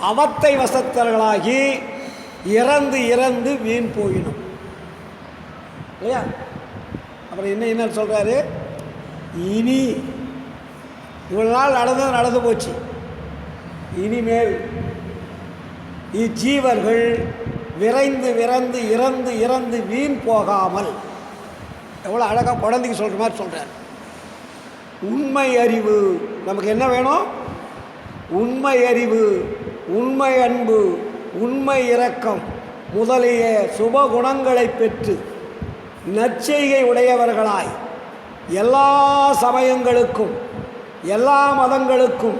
அவத்தை வசத்தர்களாகி இறந்து இறந்து வீண் போயிடும் இல்லையா? அப்புறம் என்ன சொல்கிறாரு, இனி இவ்வளவு நாள் நடந்து போச்சு, இனிமேல் இஜீவர்கள் விரைந்து விரைந்து இறந்து இறந்து வீண் போகாமல், எவ்வளோ அழகாக குழந்தைக்கு சொல்கிற மாதிரி சொல்கிறார். உண்மை அறிவு நமக்கு என்ன வேணும்? உண்மை அறிவு, உண்மை அன்பு, உண்மை இரக்கம் முதலிய சுபகுணங்களை பெற்று நற்செய்கை உடையவர்களாய் எல்லா சமயங்களுக்கும் எல்லா மதங்களுக்கும்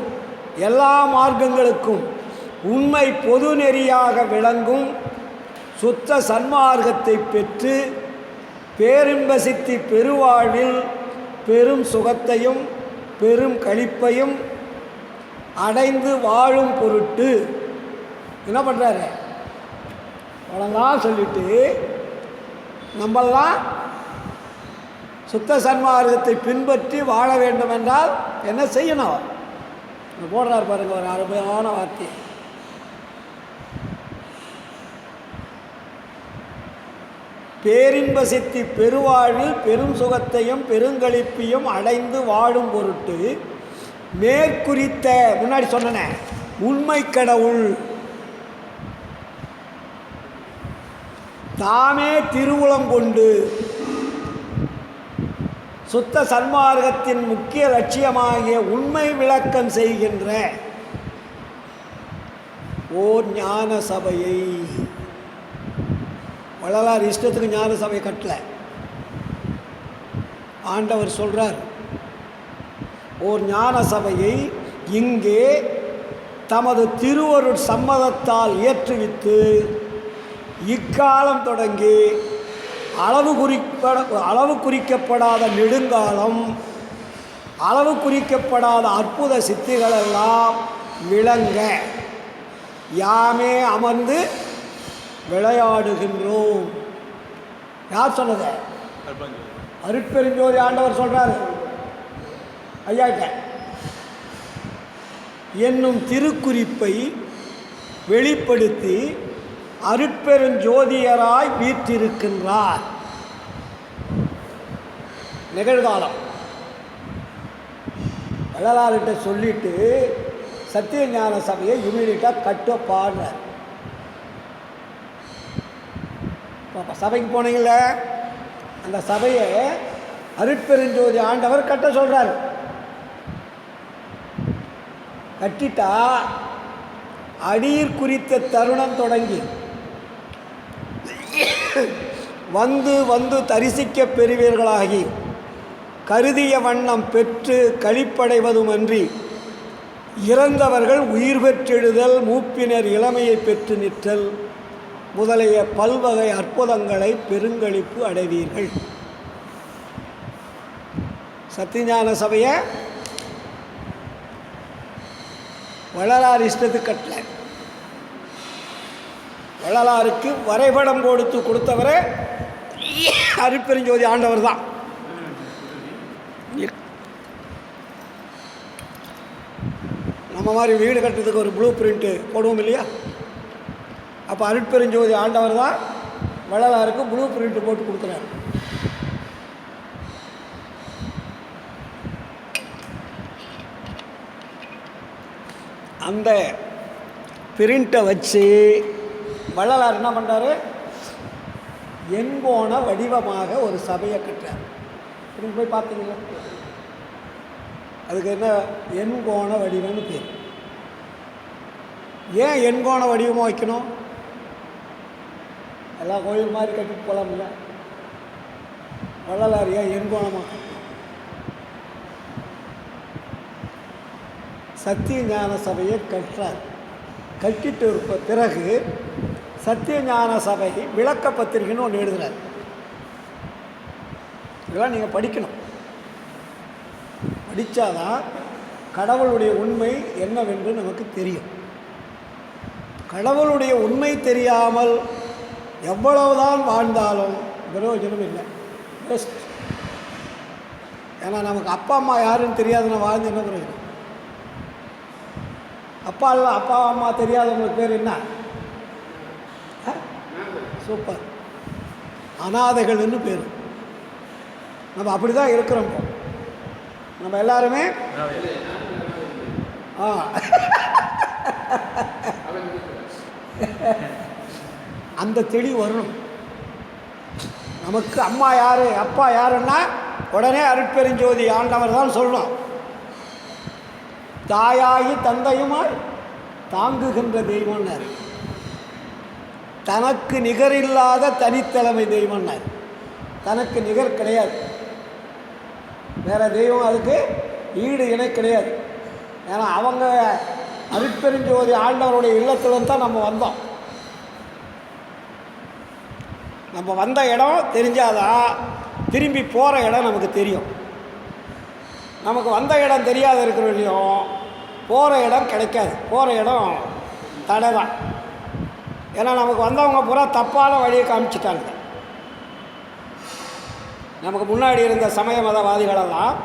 எல்லா மார்க்கங்களுக்கும் உண்மை பொது நெறியாக விளங்கும் சுத்த சன்மார்க்கத்தை பெற்று பேரின்ப சித்தி பெருவாழ்வில் பெரும் சுகத்தையும் பெரும் களிப்பையும் அடைந்து வாழும் பொருட்டு என்ன பண்ணுறாரு? அவ்வளோதான் சொல்லிட்டு நம்மெல்லாம் சுத்த சன்மார்க்கத்தை பின்பற்றி வாழ வேண்டும் என்றால் என்ன செய்யணும்? போடுறார் பாருங்க ஒரு அருமையான வார்த்தை. பேரின்ப சித்தி பெருவாழ்வில் பெரும் சுகத்தையும் பெருங்களிப்பையும் அடைந்து வாழும் பொருட்டு மேற்குறித்த, முன்னாடி சொன்ன உண்மை கடவுள் தாமே திருவுளம் கொண்டு சுத்த சன்மார்க்கத்தின் முக்கிய லட்சியமாகிய உண்மை விளக்கம் செய்கின்ற ஓர் ஞான சபையை, வள்ளலார் இஷ்டத்துக்கு ஞான சபை கட்டல, ஆண்டவர் சொல்றார், ஓர் ஞான சபையை இங்கே தமது திருவருட் சம்மதத்தால் ஏற்றுவித்து இக்காலம் தொடங்கி அளவு குறிக்கப்படாத நெடுங்காலம் அளவு குறிக்கப்படாத அற்புத சித்திகளெல்லாம் விளங்க யாமே அமர்ந்து விளையாடுகின்றோம். யார் சொன்னது? அருட்பெருஞ்சோதி ஆண்டவர் சொல்றாரு ஐயாட்ட, என்னும் திருக்குறிப்பை வெளிப்படுத்தி அருட்பெருஞ்சோதியராய் வீற்றிருக்கின்றார். நிகழ்காலம் வள்ளலார்கிட்ட சொல்லிட்டு சத்திய ஞான சபையை இமீடியட்டாக கட்டப்பாடுறார். சபைக்கு போனீங்கள, அந்த சபையை அருட்பெருஞ்சோதி ஆண்டவர் கட்ட சொல்கிறார். கட்டிட்டா அடியிற் குறித்த தருணம் தொடங்கி வந்து வந்து தரிசிக்க பெறுவீர்களாகி கருதிய வண்ணம் பெற்று களிப்படைவதுமன்றி இறந்தவர்கள் உயிர் பெற்றெழுதல் மூப்பினர் இளமையை பெற்று நிற்றல் முதலிய பல்வகை அற்புதங்களை பெருங்களிப்பு அடைவீர்கள். சத்தியஞான சபையை வள்ளலார் இஷ்டத்துக்கு கட்டல, வள்ளலாருக்கு வரைபடம் கொடுத்தவரே அருட்பெருஞ்சோதி ஆண்டவர் தான். நம்ம மாதிரி வீடு கட்டுறதுக்கு ஒரு ப்ளூ பிரிண்ட்டு போடுவோம் இல்லையா? அப்போ அருட்பெருஞ்சோதி ஆண்டவர் தான் வள்ளலாருக்கு ப்ளூ பிரிண்ட்டு போட்டு கொடுக்குறாரு. அந்த பிரிண்ட்டை வச்சு வள்ளலார் என்ன பண்ணுறாரு? எண்கோண வடிவமாக ஒரு சபையை கட்டுறார். நீங்கள் போய் பார்த்தீங்களா? அதுக்கு என்ன எண்கோண வடிவம்னு பேர். ஏன் எண்கோண வடிவமாக வைக்கணும்? எல்லா கோயில் மாதிரி கட்டிட்டு போகலாம்ல. வள்ளலார் ஏன் எண்கோணமாக? சத்திய ஞான சபையை கட்டுறார். கட்டிட்டு இருப்ப பிறகு சத்திய ஞான சபை விளக்க பத்திரிகைன்னு ஒன்று எழுதுறார். இதெல்லாம் நீங்கள் படிக்கணும். படித்தாதான் கடவுளுடைய உண்மை என்னவென்று நமக்கு தெரியும். கடவுளுடைய உண்மை தெரியாமல் எவ்வளவுதான் வாழ்ந்தாலும் பிரயோஜனம் இல்லை, பெஸ்ட். ஏன்னா நமக்கு அப்பா அம்மா யாருன்னு தெரியாதுன்னு வாழ்ந்து என்ன பிரயோஜனம்? அப்பா அம்மா தெரியாதவங்களுக்கு பேர் என்ன? சூப்பர், அனாதைகள்னு பேர். நம்ம அப்படி தான் இருக்கிறோம். நம்ம எல்லாருமே அந்த தெளிவு வரணும் நமக்கு. அம்மா யார் அப்பா யாருன்னா உடனே அருட்பெருஞ்சோதி ஆண்டவர் தான் சொல்லணும். தாயாகி தந்தையுமாய் தாங்குகின்ற தெய்வம்னார். தனக்கு நிகரில்லாத தனித்தலைமை தெய்வம்னார். தனக்கு நிகர் கிடையாது, வேறு தெய்வம் அதுக்கு ஈடு இணை கிடையாது. ஏன்னா அவங்க அருட்பெருஞ்சோதி ஆண்டவருடைய இல்லத்தில் தான் நம்ம வந்தோம். நம்ம வந்த இடம் தெரிஞ்சாதான் திரும்பி போகிற இடம் நமக்கு தெரியும். நமக்கு வந்த இடம் தெரியாத இருக்கிறவரையும் போகிற இடம் கிடைக்காது. போகிற இடம் தடை தான். ஏன்னா நமக்கு வந்தவங்க பூரா தப்பான வழியை காமிச்சிட்டாங்க. நமக்கு முன்னாடி இருந்த சமய மதவாதிகளெல்லாம்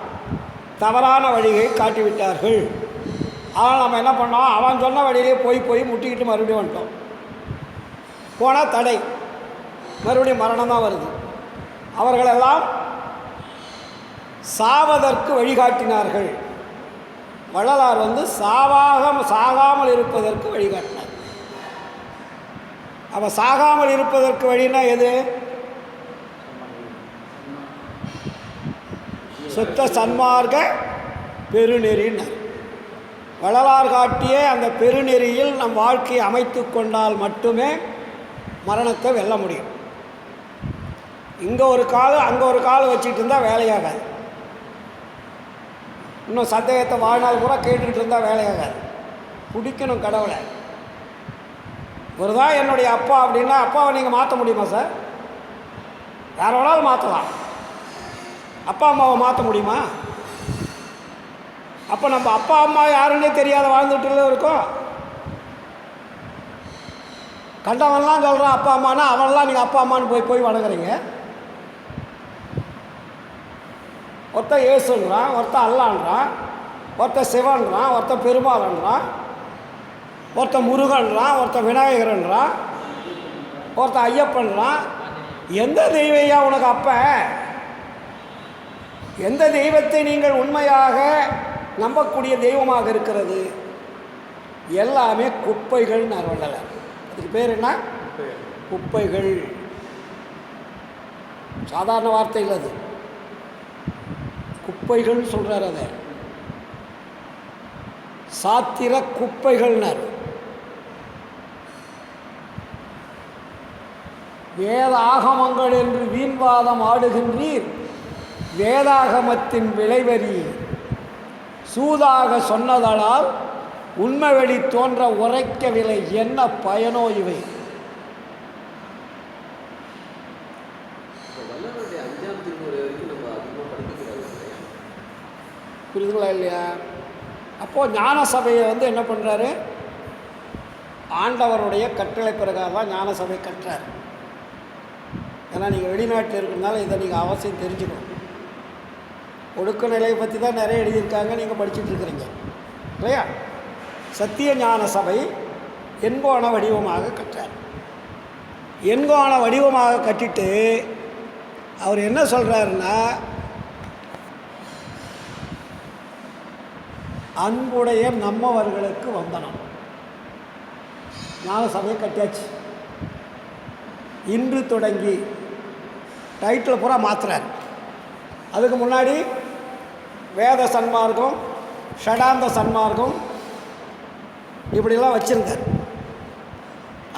தவறான வழியை காட்டிவிட்டார்கள். அதனால் நம்ம என்ன பண்ணோம்? அவன் சொன்ன வழியிலே போய் முட்டிக்கிட்டு மறுபடியும் வந்துட்டோம். போனால் தடை, மறுபடியும் மரணம் தான் வருது. அவர்களெல்லாம் சாவதற்கு வழிகாட்டினார்கள். வள்ளலார் சாகாமல் இருப்பதற்கு வழிகாட்டினார். அப்போ சாகாமல் இருப்பதற்கு வழின்னா எது? சுத்த சன்மார்க்க பெருநெறினார். வள்ளலார் காட்டிய அந்த பெருநெறியில் நம் வாழ்க்கையை அமைத்து கொண்டால் மட்டுமே மரணத்தை வெல்ல முடியும். இங்கே ஒரு கால் அங்கே ஒரு கால் வச்சுக்கிட்டு இருந்தால் வேலையாகாது. இன்னும் சந்தேகத்தை வாழ்நாள் கூட கேட்டுக்கிட்டு இருந்தால் வேலையாகாது. பிடிக்கணும் கடவுளை. ஒரு தான் என்னுடைய அப்பா அப்படின்னா அப்பாவை நீங்கள் மாற்ற முடியுமா சார்? யார வேணாலும் மாற்றலாம். அப்பா அம்மாவை மாற்ற முடியுமா? அப்போ நம்ம அப்பா அம்மா யாருன்னே தெரியாத வாழ்ந்துட்டு இருக்கோம். கண்டவன்லாம் சொல்கிறான் அப்பா அம்மானா, அவன்லாம் நீங்கள் அப்பா அம்மான்னு போய் வணங்குறீங்க. ஒருத்தன் இயேசுன்றான், ஒருத்தன் அல்லான்றான், ஒருத்தன் சிவன்றான், ஒருத்தன் பெருமாள்ன்றான், ஒருத்தன் முருகன்றான், ஒருத்தன் விநாயகர்ன்றான், ஒருத்தன் ஐயப்பன்றான். எந்த தெய்வையா உனக்கு அப்ப? எந்த தெய்வத்தை நீங்கள் உண்மையாக நம்பக்கூடிய தெய்வமாக இருக்கிறது? எல்லாமே குப்பைகள். நான் வள்ளல அதுக்கு பேர் என்ன? குப்பைகள். சாதாரண வார்த்தை இல்லை அது. குப்பைகள் சொல்கிறார். அதை சாத்திர குப்பைகள்னார். வேத ஆகமங்கள் என்று வீண்வாதம் ஆடுகின்றீர், வேதாகமத்தின் விளைவறி சூதாக சொன்னதனால் உண்மை வெளி தோன்ற உரைக்கவில்லை, என்ன பயனோ இவை? புரியுதுங்களா இல்லையா? அப்போது ஞான சபையை என்ன பண்ணுறாரு? ஆண்டவருடைய கட்டளை பிரகாரம் தான் ஞான சபை கட்டுறார். ஏன்னா நீங்கள் வெளிநாட்டில் இருக்கிறதுனால இதை நீங்கள் அவசியம் தெரிஞ்சுக்கணும். ஒடுக்க நிலையை பற்றி தான் நிறைய எழுதியிருக்காங்க, நீங்கள் படிச்சுட்டு இருக்கிறீங்க இல்லையா? சத்திய ஞான சபை எண்கோண வடிவமாக கட்டுறார். எண்கோண வடிவமாக கட்டிட்டு அவர் என்ன சொல்கிறாருன்னா, அன்புடைய நம்மவர்களுக்கு வந்தனம். ஞான சபையை கட்டியாச்சு. இன்று தொடங்கி டைட்டில் பூரா மாற்றுறார். அதுக்கு முன்னாடி வேத சன்மார்க்கம், ஷடாந்த சன்மார்க்கம் இப்படிலாம் வச்சுருந்தார்.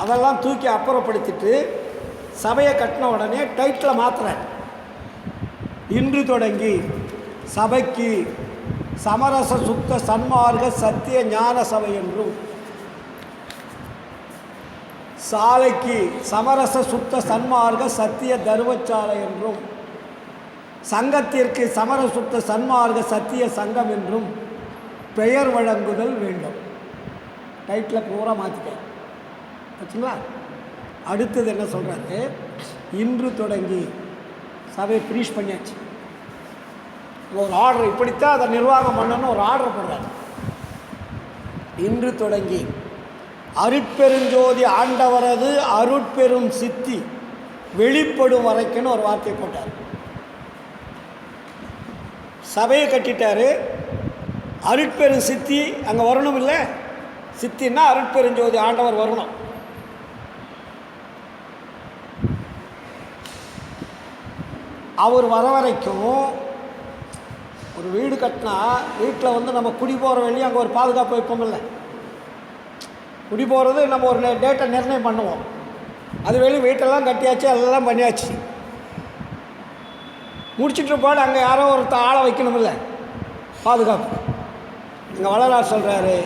அதெல்லாம் தூக்கி அப்புறப்படுத்திட்டு சபையை கட்டின உடனே டைட்டிலை மாற்றுறார். இன்று தொடங்கி சபைக்கு சமரச சுத்த சன்மார்க்க சத்திய ஞான சபை என்றும், சாலைக்கு சமரச சுத்த சன்மார்க்க சத்திய தர்மசாலை என்றும், சங்கத்திற்கு சமர சுத்த சன்மார்க்க சத்திய சங்கம் என்றும் பெயர் வழங்குதல் வேண்டும். டைட்டில் பூரா மாற்றிட்டேன் வச்சுங்களா. அடுத்தது என்ன சொல்கிறாரு, இன்று தொடங்கி சபையை ஃபினிஷ் பண்ணியாச்சு. ஒரு ஆர்டர், இப்படித்தான் அதை நிர்வாகம் பண்ணணும்னு ஒரு ஆர்டர் போடுறாரு. இன்று தொடங்கி அருட்பெருஞ்சோதி ஆண்டவரது அருட்பெரும் சித்தி வெளிப்படும் வரைக்குன்னு ஒரு வார்த்தை போட்டார். சபையை கட்டிட்டாரு. அருட்பெரும் சித்தி அங்கே வரணும் இல்லை? சித்தின்னா அருட்பெருஞ்சோதி ஆண்டவர் வரணும். அவர் வர வரைக்கும் ஒரு வீடு கட்டினா வீட்டில் வந்து நம்ம குடி போகிற வெளியே அங்கே ஒரு பாதுகாப்பு வைப்போமில்ல. குடி போகிறது நம்ம ஒரு டேட்டை நிர்ணயம் பண்ணுவோம். அது வெளியே வீட்டெல்லாம் கட்டியாச்சு, எல்லாம் பண்ணியாச்சு. முடிச்சுட்டு போட அங்கே யாரோ ஒருத்தர் ஆளை வைக்கணுமில்ல, பாதுகாப்பு. இங்கே வள்ளலார் சொல்கிறாரு,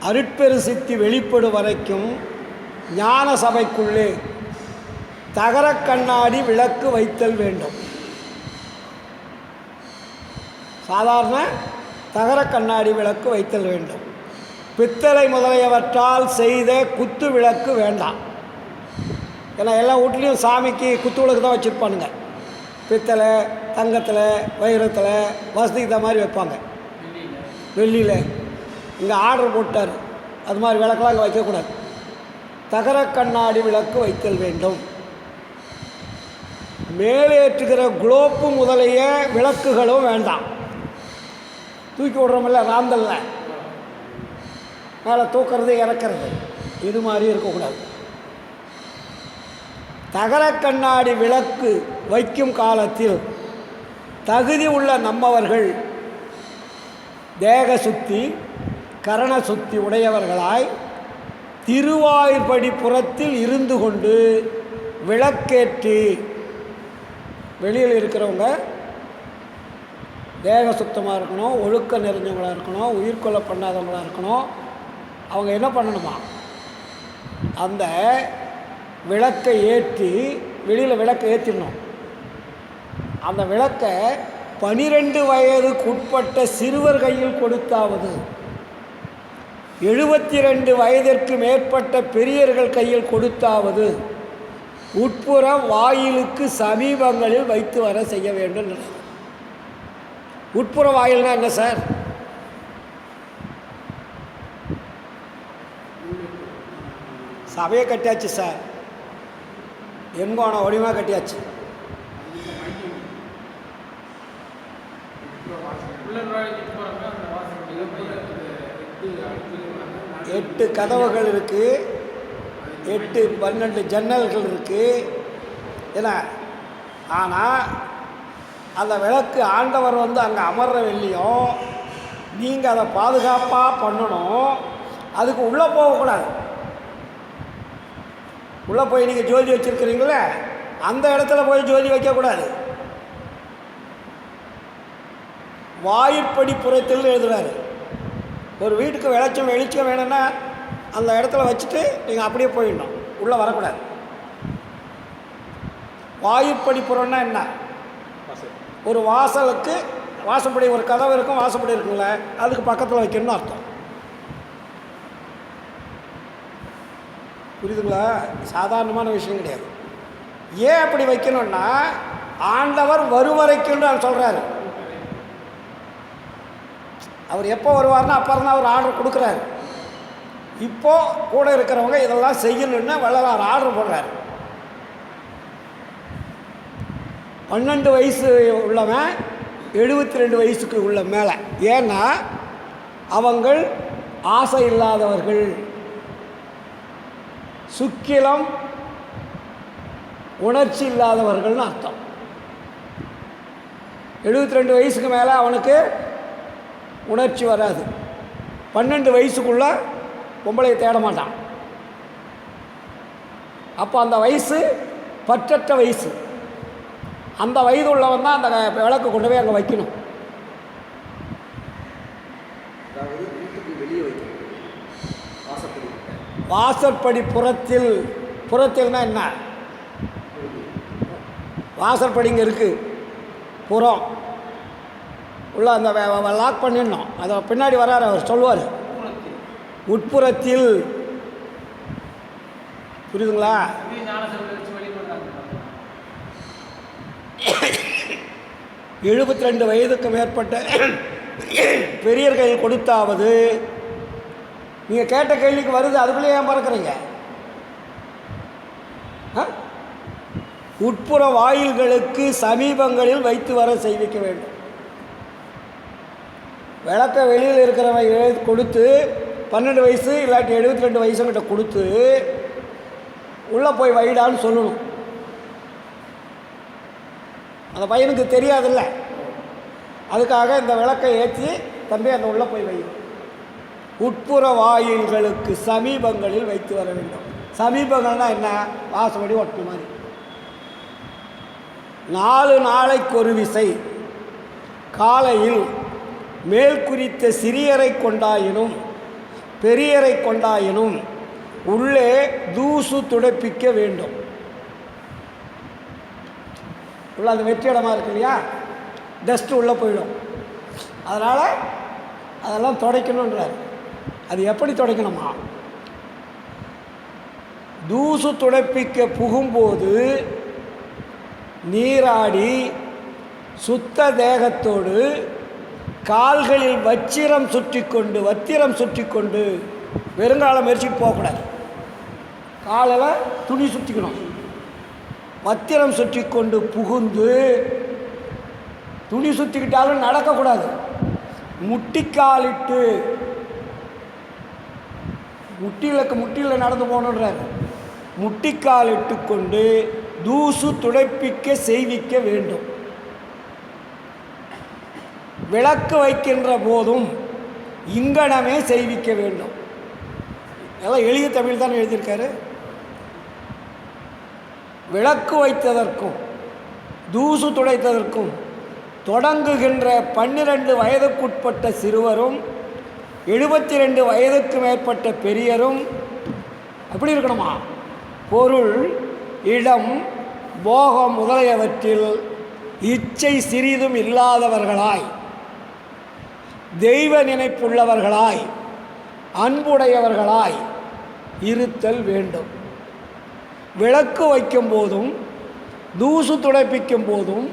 அருட்பெரு சித்தி வெளிப்படும் வரைக்கும் ஞான சபைக்குள்ளே தகர கண்ணாடி விளக்கு வைத்தல் வேண்டும். சாதாரண தகர கண்ணாடி விளக்கு வைத்தல் வேண்டும். பித்தளை முதலியவற்றால் செய்த குத்து விளக்கு வேண்டாம். ஏன்னா எல்லா வீட்லேயும் சாமிக்கு குத்து விளக்கு தான் வச்சுருப்பானுங்க. பித்தளை, தங்கத்தில், வைரத்தில், வசதிக்கு தான் மாதிரி வைப்பாங்க. வெள்ளியில் இங்கே ஆர்டர் போட்டார், அது மாதிரி விளக்கெல்லாம் இங்கே வைக்கக்கூடாது. தகர கண்ணாடி விளக்கு வைத்தல் வேண்டும். மேலேற்றுகிற குளோப்பு முதலிய விளக்குகளும் வேண்டாம். தூக்கி விடுறோமில்ல ராந்தல்ல, மேலே தூக்கிறது இறக்கிறது, இது மாதிரி இருக்கக்கூடாது. தகர கண்ணாடி விளக்கு வைக்கும் காலத்தில் தகுதி உள்ள நம்மவர்கள் தேக சுத்தி கரண சுத்தி உடையவர்களாய் திருவாய்ப்படி புறத்தில் இருந்து கொண்டு விளக்கேற்றி, வெளியில் இருக்கிறவங்க தேக சுத்தமாக இருக்கணும், ஒழுக்க நிறைஞ்சவங்களாக இருக்கணும், உயிர்கொலை பண்ணாதவங்களாக இருக்கணும். அவங்க என்ன பண்ணணுமா, அந்த விளக்கை ஏற்றி, வெளியில் விளக்கை ஏற்றிடணும். அந்த விளக்கை 12 வயதுக்கு உட்பட்ட சிறுவர் கையில் கொடுத்தாவது, 72 வயதிற்கு மேற்பட்ட பெரியர்கள் கையில் கொடுத்தாவது உட்புற வாயிலுக்கு சமீபங்களில் வைத்து வர செய்ய வேண்டும். உட்புற வாயில்னா என்ன சார்? சபையை கட்டியாச்சு சார், எண்கோண வடிவமாக கட்டியாச்சு. எட்டு கதவுகள் இருக்குது, 8 12 ஜன்னல்கள் இருக்குது. ஏன்னா ஆனால் அந்த விளக்கு ஆண்டவர் வந்து அங்கே அமர்ற வெள்ளியும் நீங்கள் அதை பாதுகாப்பாக பண்ணணும். அதுக்கு உள்ளே போகக்கூடாது. உள்ளே போய் நீங்கள் ஜோதி வச்சுருக்கிறீங்களே, அந்த இடத்துல போய் ஜோதி வைக்கக்கூடாது. வாயிற்படி புறத்தில் எழுதுறாரு. ஒரு வீட்டுக்கு வெளிச்சம் வேணும்னா அந்த இடத்துல வச்சுட்டு நீங்கள் அப்படியே போயிடணும், உள்ளே வரக்கூடாது. வாயிற்படி புறம்னா என்ன? ஒரு வாசலுக்கு வாசப்படி, ஒரு கதவு இருக்கும், வாசப்படி இருக்குங்கள, அதுக்கு பக்கத்தில் வைக்கணும்னு அர்த்தம். புரியுதுங்களா? சாதாரணமான விஷயம் கிடையாது. ஏன் அப்படி வைக்கணும்னா, ஆண்டவர் வருவரைக்கும் நான் சொல்கிறாரு. அவர் எப்போ வருவார்னா அப்புறம் தான் அவர் ஆர்டர் கொடுக்குறாரு. இப்போது கூட இருக்கிறவங்க இதெல்லாம் செய்யணுன்னு வள்ளலார் ஆர்டர் போடுறாரு. 12 வயசு உள்ளவன் 72 வயசுக்கு உள்ள மேலே. ஏன்னா அவங்கள் ஆசை இல்லாதவர்கள், சுக்கிலம் உணர்ச்சி இல்லாதவர்கள்னு அர்த்தம். 72 வயசுக்கு மேலே அவனுக்கு உணர்ச்சி வராது. 12 வயசுக்குள்ளே பொம்பளையை தேட மாட்டான். அப்போ அந்த வயசு பற்றற்ற வயசு. அந்த வயது உள்ளவன் தான் அந்த விளக்கு கொண்டு போய் அங்கே வைக்கணும். அதாவது வீட்டுக்கு வெளியே வைக்கணும், வாசப்படி. வாசற்படி புறத்தில்னா என்ன? வாசற்படி இங்கே இருக்குது, புறம் உள்ள அந்த லாக் பண்ணிடணும். அதை பின்னாடி வராரு, அவர் சொல்லுவார் உட்புறத்தில். புரியுதுங்களா? 72 வயதுக்கு மேற்பட்ட பெரியர்கள் கொடுத்தாவது. நீங்கள் கேட்ட கேள்விக்கு வருது, அதுக்குள்ளே ஏன் மறக்கிறீங்க? உட்புற வாயில்களுக்கு சமீபங்களில் வைத்து வர செய்விக்க வேண்டும். விளக்க வெளியில் இருக்கிறவங்க கொடுத்து 12 வயசு இல்லாட்டி 72 வயசுங்கிட்ட கொடுத்து உள்ளே போய் வைடான்னு சொல்லணும். அந்த பையனுக்கு தெரியாதில்ல, அதுக்காக இந்த விளக்கை ஏற்றி தம்பி அந்த உள்ளே போய் வை. உட்புற வாயில்களுக்கு சமீபங்களில் வைத்து வர வேண்டும். சமீபங்கள்னால் என்ன? வாசப்படி ஒட்டு மாதிரி. 4 நாளைக்கு ஒரு விசை காலையில் மேல் குறித்த சிறியரை கொண்டாயினும் பெரியரை கொண்டாயினும் உள்ளே தூசு துடைப்பிக்க வேண்டும். உள்ள அது வெற்றி இடமா இருக்கு இல்லையா, டஸ்ட்டு உள்ளே போயிடும். அதனால் அதெல்லாம் துடைக்கணுன்றார். அது எப்படி துடைக்கணுமா? தூசு துடைப்பிக்க புகும்போது நீராடி சுத்த தேகத்தோடு கால்களில் வத்திரம் சுற்றி கொண்டு வெறுங்காலம் மெரிச்சிட்டு போகக்கூடாது. காலில் துணி சுற்றிக்கணும். வத்திரம் சுற்றி கொண்டு புகுந்து, துணி சுற்றிக்கிட்டாலும் நடக்கக்கூடாது. முட்டிக்காலிட்டு, முட்டியில் நடந்து போகணுன்றார். முட்டிக்காலிட்டு கொண்டு தூசு துடைப்பிக்க செய்விக்க வேண்டும். விளக்கு வைக்கின்ற போதும் இங்கனமே செய்விக்க வேண்டும். எல்லாம் எளிய தமிழ் தான் எழுதியிருக்காரு. விளக்கு வைத்ததற்கும் தூசு துடைத்ததற்கும் தொடங்குகின்ற 12 வயதுக்குட்பட்ட சிறுவரும் 72 வயதுக்கு மேற்பட்ட பெரியரும் அப்படி இருக்கணுமா? பொருள், இடம், போகம் முதலியவற்றில் இச்சை சிறிதும் இல்லாதவர்களாய், தெய்வ நினைப்புள்ளவர்களாய், அன்புடையவர்களாய் இருத்தல் வேண்டும். விளக்கு வைக்கும் போதும் தூசு துடைப்பிக்கும் போதும்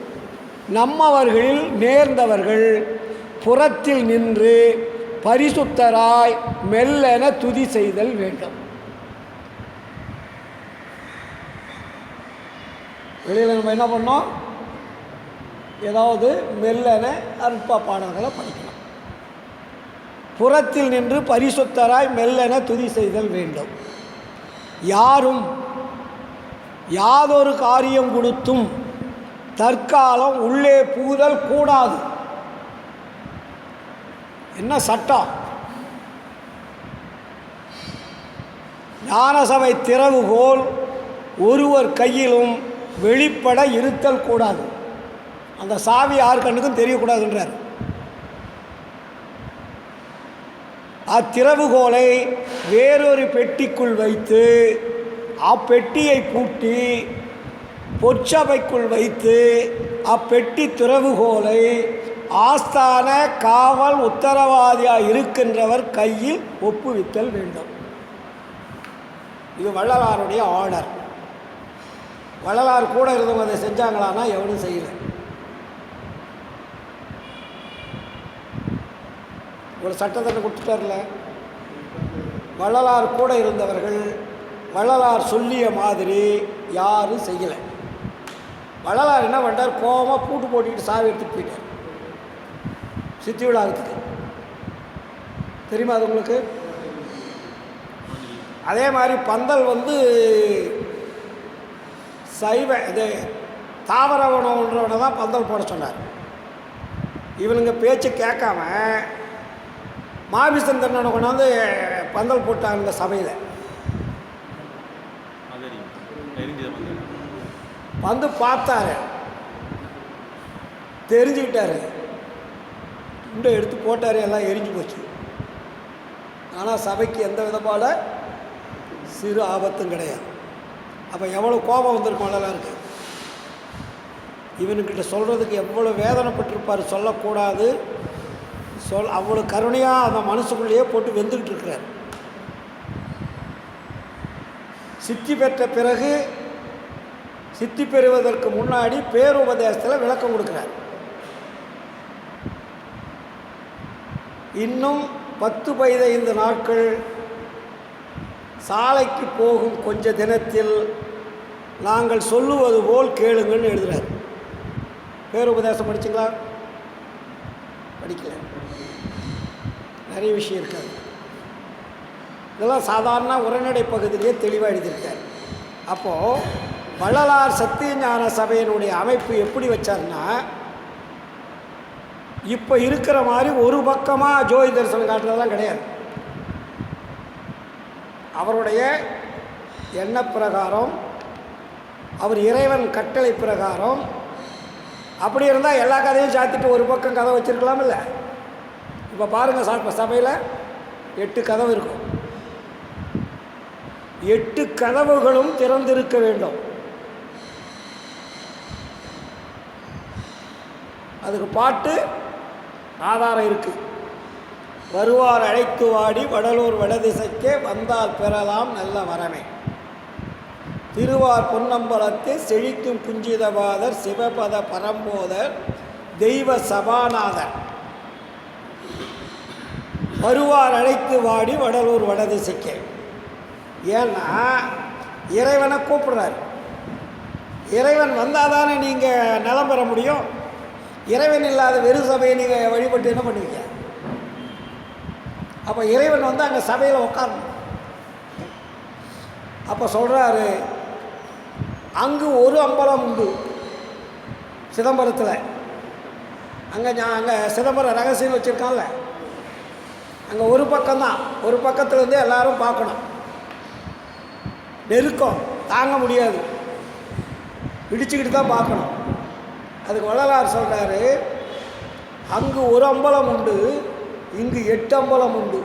நம்மவர்களில் நேர்ந்தவர்கள் புறத்தில் நின்று பரிசுத்தராய் மெல்லென துதி செய்தல் வேண்டும். வெளியில் நம்ம என்ன பண்ணோம்? ஏதாவது மெல்லென அற்ப பாடல்களை படிக்கணும். புறத்தில் நின்று பரிசுத்தராய் மெல்லென துதி செய்தல் வேண்டும். யாரும் யாதொரு காரியம் கொடுத்தும் தற்காலம் உள்ளே புகுதல் கூடாது. என்ன சட்டம்? ஞானசபை திறவுகோல் ஒருவர் கையிலும் வெளிப்பட இருத்தல் கூடாது. அந்த சாவி யார் கண்ணுக்கும் தெரியக்கூடாதுன்றார். அத்திறவுகோலை வேறொரு பெட்டிக்குள் வைத்து அப்பெட்டியை பூட்டி பொற்சபைக்குள் வைத்து அப்பெட்டி திறவுகோலை ஆஸ்தான காவல் உத்தரவாதியாக இருக்கின்றவர் கையில் ஒப்புவித்தல் வேண்டும். இது வள்ளலாருடைய ஆர்டர். வள்ளலார் கூட இருந்தவங்க அதை செஞ்சாங்களான்னா எவனும் செய்யலை. ஒரு சட்டத்தை கொடுத்துட்டார்ல, வள்ளலார் கூட இருந்தவர்கள் வள்ளலார் சொல்லிய மாதிரி யாரும் செய்யலை. வள்ளலார் என்ன பண்ணார், கோபமாக பூட்டு போட்டுக்கிட்டு சாவி எடுத்துகிட்டு போயிட்டார் சித்தி விழாவுக்கு. தெரியுமா அது உங்களுக்கு? அதே மாதிரி பந்தல் சைவ இது தாவர உணவுன்றவனை தான் பந்தல் போட சொன்னார். இவனுங்க பேச்சு கேட்காம மாபிசன் தண்ணனை கொண்டாந்து பந்தல் போட்டாங்க சபையில். வந்து பார்த்தாரு, தெரிஞ்சுக்கிட்டாரு, துண்டை எடுத்து போட்டார், எல்லாம் எரிஞ்சு போச்சு. ஆனால் சபைக்கு எந்த விதமான சிறு ஆபத்தும் கிடையாது. அப்போ எவ்வளோ கோபம் வந்திருக்கும் வள்ளலாருக்கு. இவனுக்கிட்ட சொல்கிறதுக்கு எவ்வளோ வேதனைப்பட்டிருப்பார். சொல்லக்கூடாது, அவ்வளோ கருணையாக அந்த மனசுக்குள்ளேயே போட்டு வெந்துக்கிட்டு இருக்கிறார். சித்தி பெற்ற பிறகு, சித்தி பெறுவதற்கு முன்னாடி பேருபதேசத்தில் விளக்கம் கொடுக்குறார். இன்னும் 10-15 நாட்கள் சாலைக்கு போகும் கொஞ்ச தினத்தில் நாங்கள் சொல்லுவது போல் கேளுங்கன்னு எழுதுகிறார். பேருபதேசம் படிச்சிங்களா? படிக்கல. நிறைய விஷயம் இருக்காது. இதெல்லாம் சாதாரண உரைநடை பகுதியிலேயே தெளிவாக எழுதியிருக்கார். அப்போது வள்ளலார் சத்தியஞான சபையினுடைய அமைப்பு எப்படி வச்சார்னா, இப்போ இருக்கிற மாதிரி ஒரு பக்கமாக ஜோதி தரிசனம் காட்டுறதெல்லாம் கிடையாது. அவருடைய எண்ண பிரகாரம், அவர் இறைவன் கட்டளை பிரகாரம். அப்படி இருந்தால் எல்லா கதையும் சாத்திட்டு ஒரு பக்கம் கதை வச்சுருக்கலாம் இல்லை? இப்போ பாருங்கள், சபையில் 8 கதவு இருக்கும். 8 கதவுகளும் திறந்திருக்க வேண்டும். அதுக்கு பாட்டு ஆதாரம் இருக்குது. வருவார் அழைத்து வாடி வடலூர் வடதிசைக்கே வந்தால் பெறலாம் நல்ல வரமே. திருவார் பொன்னம்பலத்தை செழிக்கும் குஞ்சிதபாதர் சிவபத பரம்போதர் தெய்வ சபாநாதர். வருவார் அழைத்து வாடி வடலூர் வடதிசைக்கே. ஏன்னா இறைவனை கூப்பிடுறாரு. இறைவன் வந்தால் தானே நீங்கள் நலம் பெற முடியும். இறைவன் இல்லாத வெறும் சபையை நீங்கள் வழிபட்டு என்ன பண்ணுவீங்க? அப்போ இறைவன் அங்கே சபையில் உட்காரணும். அப்போ சொல்கிறாரு, அங்கு ஒரு அம்பலம் உண்டு சிதம்பரத்தில். அங்கே சிதம்பரம் ரகசியம் வச்சுருக்கான்ல, அங்கே ஒரு பக்கம்தான். ஒரு பக்கத்துலேருந்து எல்லோரும் பார்க்கணும். நெருக்கம் தாங்க முடியாது, இடிச்சுக்கிட்டு தான் பார்க்கணும். அதுக்கு வள்ளலார் சொல்கிறாரு, அங்கு ஒரு அம்பலம் உண்டு, இங்கு 8 அம்பலம் உண்டு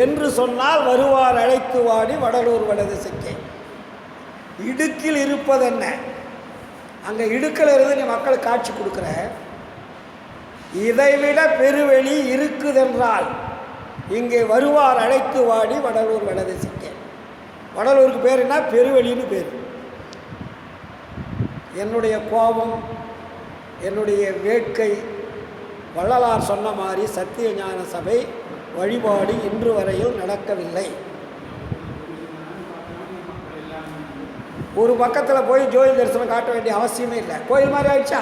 என்று சொன்னால் வருவார் அழைத்து வாடி வடலூர் வடதிசைக்கே. இடுக்கில் இருப்பதென்ன? அங்கே இடுக்கில் இருந்து நீ மக்களுக்கு காட்சி கொடுக்குற. இதைவிட பெருவெளி இருக்குதென்றால் இங்கே வருவார் அழைத்து வாடி வடலூர் வடதிசைக்கே. வடலூருக்கு பேர் என்ன? பெருவெளின்னு பேர். என்னுடைய கோபம், என்னுடைய வேட்கை, வள்ளலார் சொன்ன மாதிரி சத்திய ஞான சபை வழிபாடு இன்று வரையில் நடக்கவில்லை. ஒரு பக்கத்தில் போய் ஜோதி தரிசனம் காட்ட வேண்டிய அவசியமே இல்லை. கோயில் மாதிரி ஆயிடுச்சா?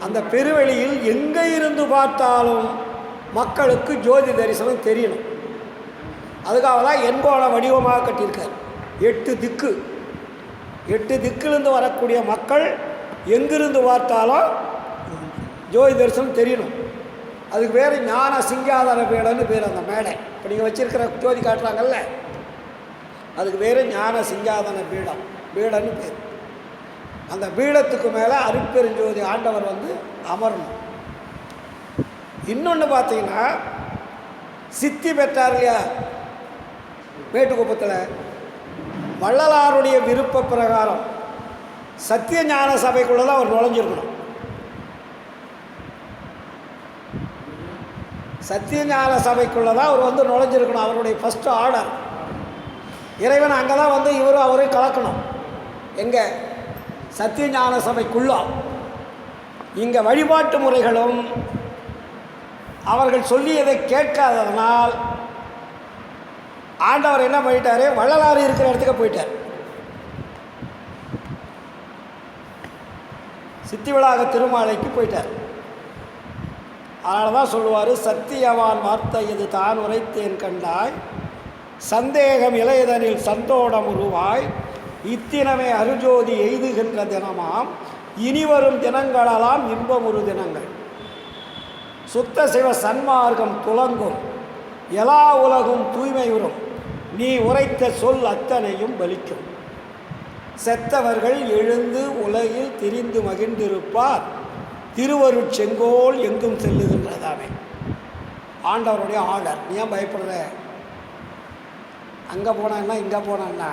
அந்த பெருவெளியில் எங்கே இருந்து பார்த்தாலும் மக்களுக்கு ஜோதி தரிசனம் தெரியணும். அதுக்காக தான் எண்கோண வடிவமாக கட்டியிருக்கார். 8 திக்கு. 8 திக்கிலிருந்து வரக்கூடிய மக்கள் எங்கிருந்து பார்த்தாலும் ஜோதி தரிசனம் தெரியணும். அதுக்கு பேர் ஞான சிங்காதன பீடன்னு பேர். அந்த மேடை இப்போ நீங்கள் வச்சுருக்கிற ஜோதி காட்டுறாங்கல்ல, அதுக்கு பேர் ஞான சிங்காதன பீடன்னு பேர். அந்த பீடத்துக்கு மேலே அருட்பெருஞ்சோதி ஆண்டவர் அமரணும். இன்னொன்று பார்த்தீங்கன்னா, சித்தி பெற்றார் இல்லையா மேட்டுக்குப்பத்தில், வள்ளலாருடைய விருப்ப பிரகாரம் சத்திய ஞான சபைக்குள்ளே தான் அவர் நுழைஞ்சிருக்கணும். சத்திய ஞான சபைக்குள்ளே தான் அவர் நுழைஞ்சிருக்கணும். அவருடைய ஃபஸ்ட்டு ஆர்டர். இறைவன் அங்கே தான் இவரும் அவரையும் கலக்கணும். எங்கே சத்தியஞான சபைக்குள்ள. இங்கே வழிபாட்டு முறைகளும் அவர்கள் சொல்லியதை கேட்காததனால் ஆண்டவர் என்ன பண்ணிட்டாரு, வள்ளலாறு இருக்கிற இடத்துக்கு போயிட்டார். சித்திவிளாக திருமாலைக்கு போயிட்டார். அதனால தான் சொல்லுவார், சத்தியவான் வார்த்தை இது தான் உரைத்தேன் கண்டாய், சந்தேகம் இளையதனில் சந்தோடம் உருவாய், இத்தினமே அருஜோதி எய்துகின்ற தினமாம், இனிவரும் தினங்களெல்லாம் இன்பமுறு தினங்கள். சுத்த சிவ சன்மார்க்கம் துலங்கும், எல்லா உலகும் தூய்மை உறும், நீ உரைத்த சொல் அத்தனையும் பலிக்கும். செத்தவர்கள் எழுந்து உலகில் திரிந்து மகிழ்ந்திருப்பார், திருவருட் செங்கோல் எங்கும் செல்லுகின்றதாமே. ஆண்டவருடைய ஆர்டர். நீ ஏன் பயப்படுற? அங்கே போனான்னா இங்கே போனான்னா,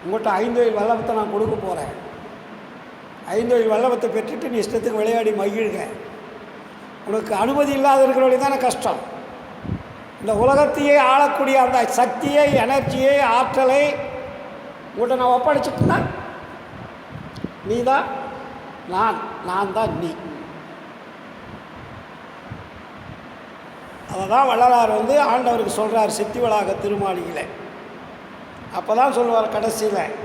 உங்கள்கிட்ட 5 வயல் வல்லபத்தை நான் கொடுக்க போகிறேன். 5 வயல் வல்லபத்தை பெற்றுட்டு நீ இஷ்டத்துக்கு விளையாடி மகிழ்க. உனக்கு அனுமதி இல்லாத இருக்கிறவழி தானே கஷ்டம். இந்த உலகத்தையே ஆளக்கூடிய அந்த சக்தியை, எனர்ஜியை, ஆற்றலை உங்கள்கிட்ட நான் ஒப்படைச்சிட்டுனா, நீ தான் நான் தான் நீ. அதை தான் வள்ளலார் ஆண்டவருக்கு சொல்கிறார் சித்திவளாக திருமாளிகளை. அப்போ தான் சொல்லுவார் கடைசியில்,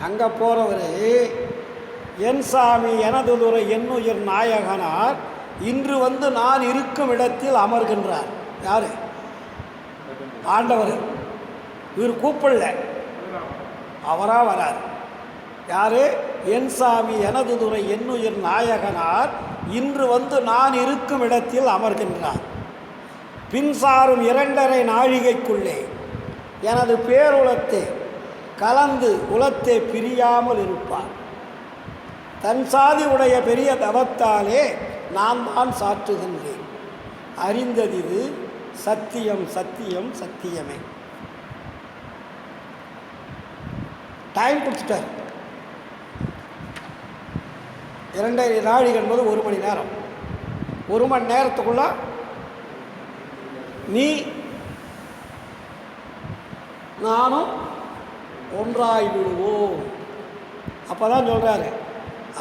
அங்கே போகிறவர், என் சாமி எனது துறை என்னுயிர் நாயகனார் இன்று நான் இருக்கும் இடத்தில் அமர்கின்றார். யார்? ஆண்டவர். இவர் கூப்பிடல, அவராக வரார். யார்? என் சாமி எனது துறை என்னுயிர் நாயகனார் இன்று நான் இருக்கும் இடத்தில் அமர்கின்றார். பின்சாரும் 2.5 நாழிகைக்குள்ளே எனது பேருலத்தை கலந்து உலத்தை பிரியாமல் இருப்பார். தன் சாதி உடைய பெரிய தவத்தாலே நான் தான் சாற்றுகின்றேன். அறிந்தது சத்தியம் சத்தியம் சத்தியமே. டைம் கொடுத்துட்டார். 2.5 நாழிகை என்பது 1 மணி நேரம். 1 மணி நேரத்துக்குள்ள நீ நானும் ஒன்றாய் விடுவோம். அப்போ தான் சொல்கிறாரு,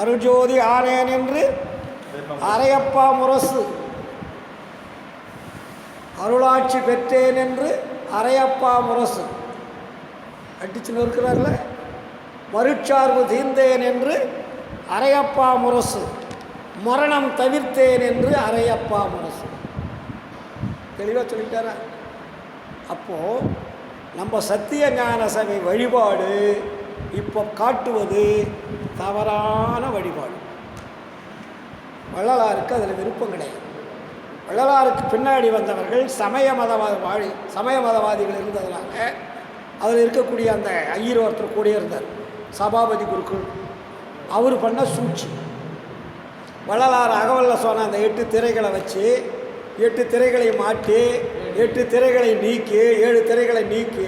அருஜோதி ஆனேன் என்று அரையப்பா முரசு, அருளாட்சி பெற்றேன் என்று அரையப்பா முரசு அடிச்சு நிற்கிறார்கள. மறுச்சார்பு தீர்ந்தேன் என்று அரையப்பா முரசு, மரணம் தவிர்த்தேன் என்று அரையப்பா முரசு. தெளிவாக சொல்லிட்டாரா? அப்போது நம்ம சத்திய ஞான சபை வழிபாடு இப்போ காட்டுவது தவறான வழிபாடு. வள்ளலாருக்கு அதில் விருப்பம் கிடையாது. வள்ளலாருக்கு பின்னாடி வந்தவர்கள் சமய மதவாதிகள் இருந்ததுனால அதில் இருக்கக்கூடிய அந்த ஐயர் ஒருத்தர் கூட இருந்தார், சபாபதி குருக்கள். அவர் பண்ண சூழ்ச்சி. வள்ளலார் அகவல்ல சொன்ன அந்த 8 திரைகளை வச்சு 8 திரைகளை மாட்டி 8 திரைகளை நீக்கி 7 திரைகளை நீக்கி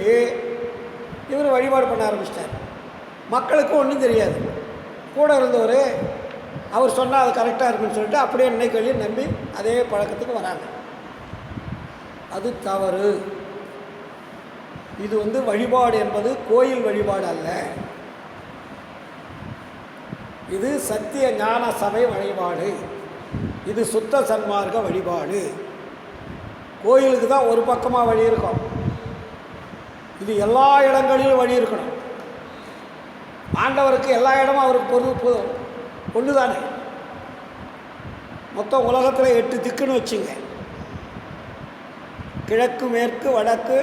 இவர் வழிபாடு பண்ண ஆரம்பிச்சிட்டார். மக்களுக்கு ஒன்றும் தெரியாது. கூட இருந்தவர் அவர் சொன்னால் அது கரெக்டாக இருக்குன்னு சொல்லிட்டு அப்படியே நினைக்கொள்ளி நம்பி அதே பழக்கத்துக்கு வராங்க. அது தவறு. இது வழிபாடு என்பது கோயில் வழிபாடு அல்ல. இது சத்திய ஞான சபை வழிபாடு. இது சுத்த சன்மார்க்க வழிபாடு. கோயிலுக்கு தான் ஒரு பக்கமாக வழி இருக்கும். இது எல்லா இடங்களிலும் வழி இருக்கணும். ஆண்டவருக்கு எல்லா இடமும் அவருக்கு பொண்ணு தானே. மொத்தம் உலகத்தில் 8 திக்குன்னு வச்சுங்க. கிழக்கு மேற்கு வடக்கு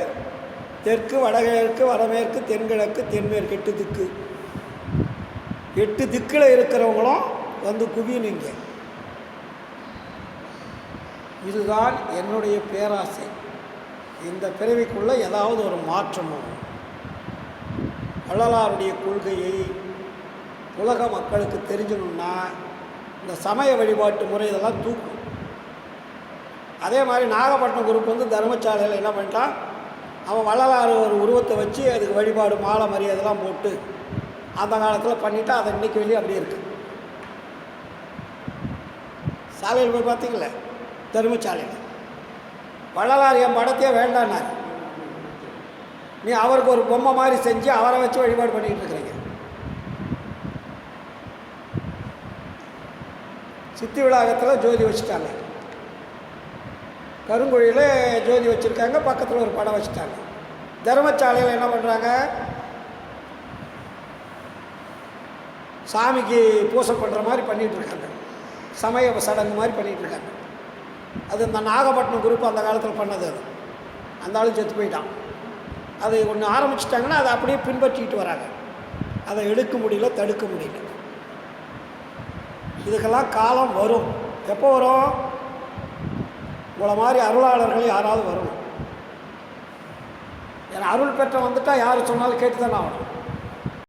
தெற்கு வடகிழக்கு வடமேற்கு தென்கிழக்கு தென்மேற்கு 8 திக்கு. 8 திக்கில் இருக்கிறவங்களும் குவியுங்க. இதுதான் என்னுடைய பேராசை. இந்த பிறவிக்குள்ளே ஏதாவது ஒரு மாற்றமும் வள்ளலாருடைய கொள்கையை உலக மக்களுக்கு தெரிஞ்சணும்னா இந்த சமய வழிபாட்டு முறை இதெல்லாம் தூக்கும். அதே மாதிரி நாகப்பட்டினம் குரூப் தர்மசாலையில் என்ன பண்ணிட்டான், அவன் வள்ளலார் ஒரு உருவத்தை வச்சு அதுக்கு வழிபாடு மாலை மரியாதைலாம் போட்டு அந்த காலத்தில் பண்ணிவிட்டு அதை இன்றைக்கி வெளியே அப்படியே இருக்குது. சாலையில் போய் பார்த்தீங்களே, தர்மசாலையில் வள்ளலார் என் படத்தையே வேண்டான்னார். நீ அவருக்கு ஒரு பொம்மை மாதிரி செஞ்சு அவரை வச்சு வழிபாடு பண்ணிக்கிட்டு இருக்கிறீங்க. சித்தி விளாகத்தில் ஜோதி வச்சுட்டாங்க, கருங்குழியில் ஜோதி வச்சுருக்காங்க, பக்கத்தில் ஒரு படம் வச்சுட்டாங்க. தர்மசாலையில் என்ன பண்ணுறாங்க, சாமிக்கு பூசை பண்ணுற மாதிரி பண்ணிகிட்ருக்காங்க, சமய சடங்கு மாதிரி பண்ணிகிட்ருக்காங்க. அது இந்த நாகப்பட்டினம் குரூப் அந்த காலத்தில் பண்ணது. அது அந்த ஆள் செத்து போயிட்டான். அதை ஒன்று ஆரம்பிச்சிட்டாங்கன்னா அதை அப்படியே பின்பற்றிட்டு வராங்க. அதை எடுக்க முடியல, தடுக்க முடியல. இதுக்கெல்லாம் காலம் வரும். எப்போ வரும்? உங்களை மாதிரி அருளாளர்கள் யாராவது வரணும். ஏன்னா அருள் பெற்ற வந்துட்டால் யார் சொன்னாலும் கேட்டு தானே ஆகணும்.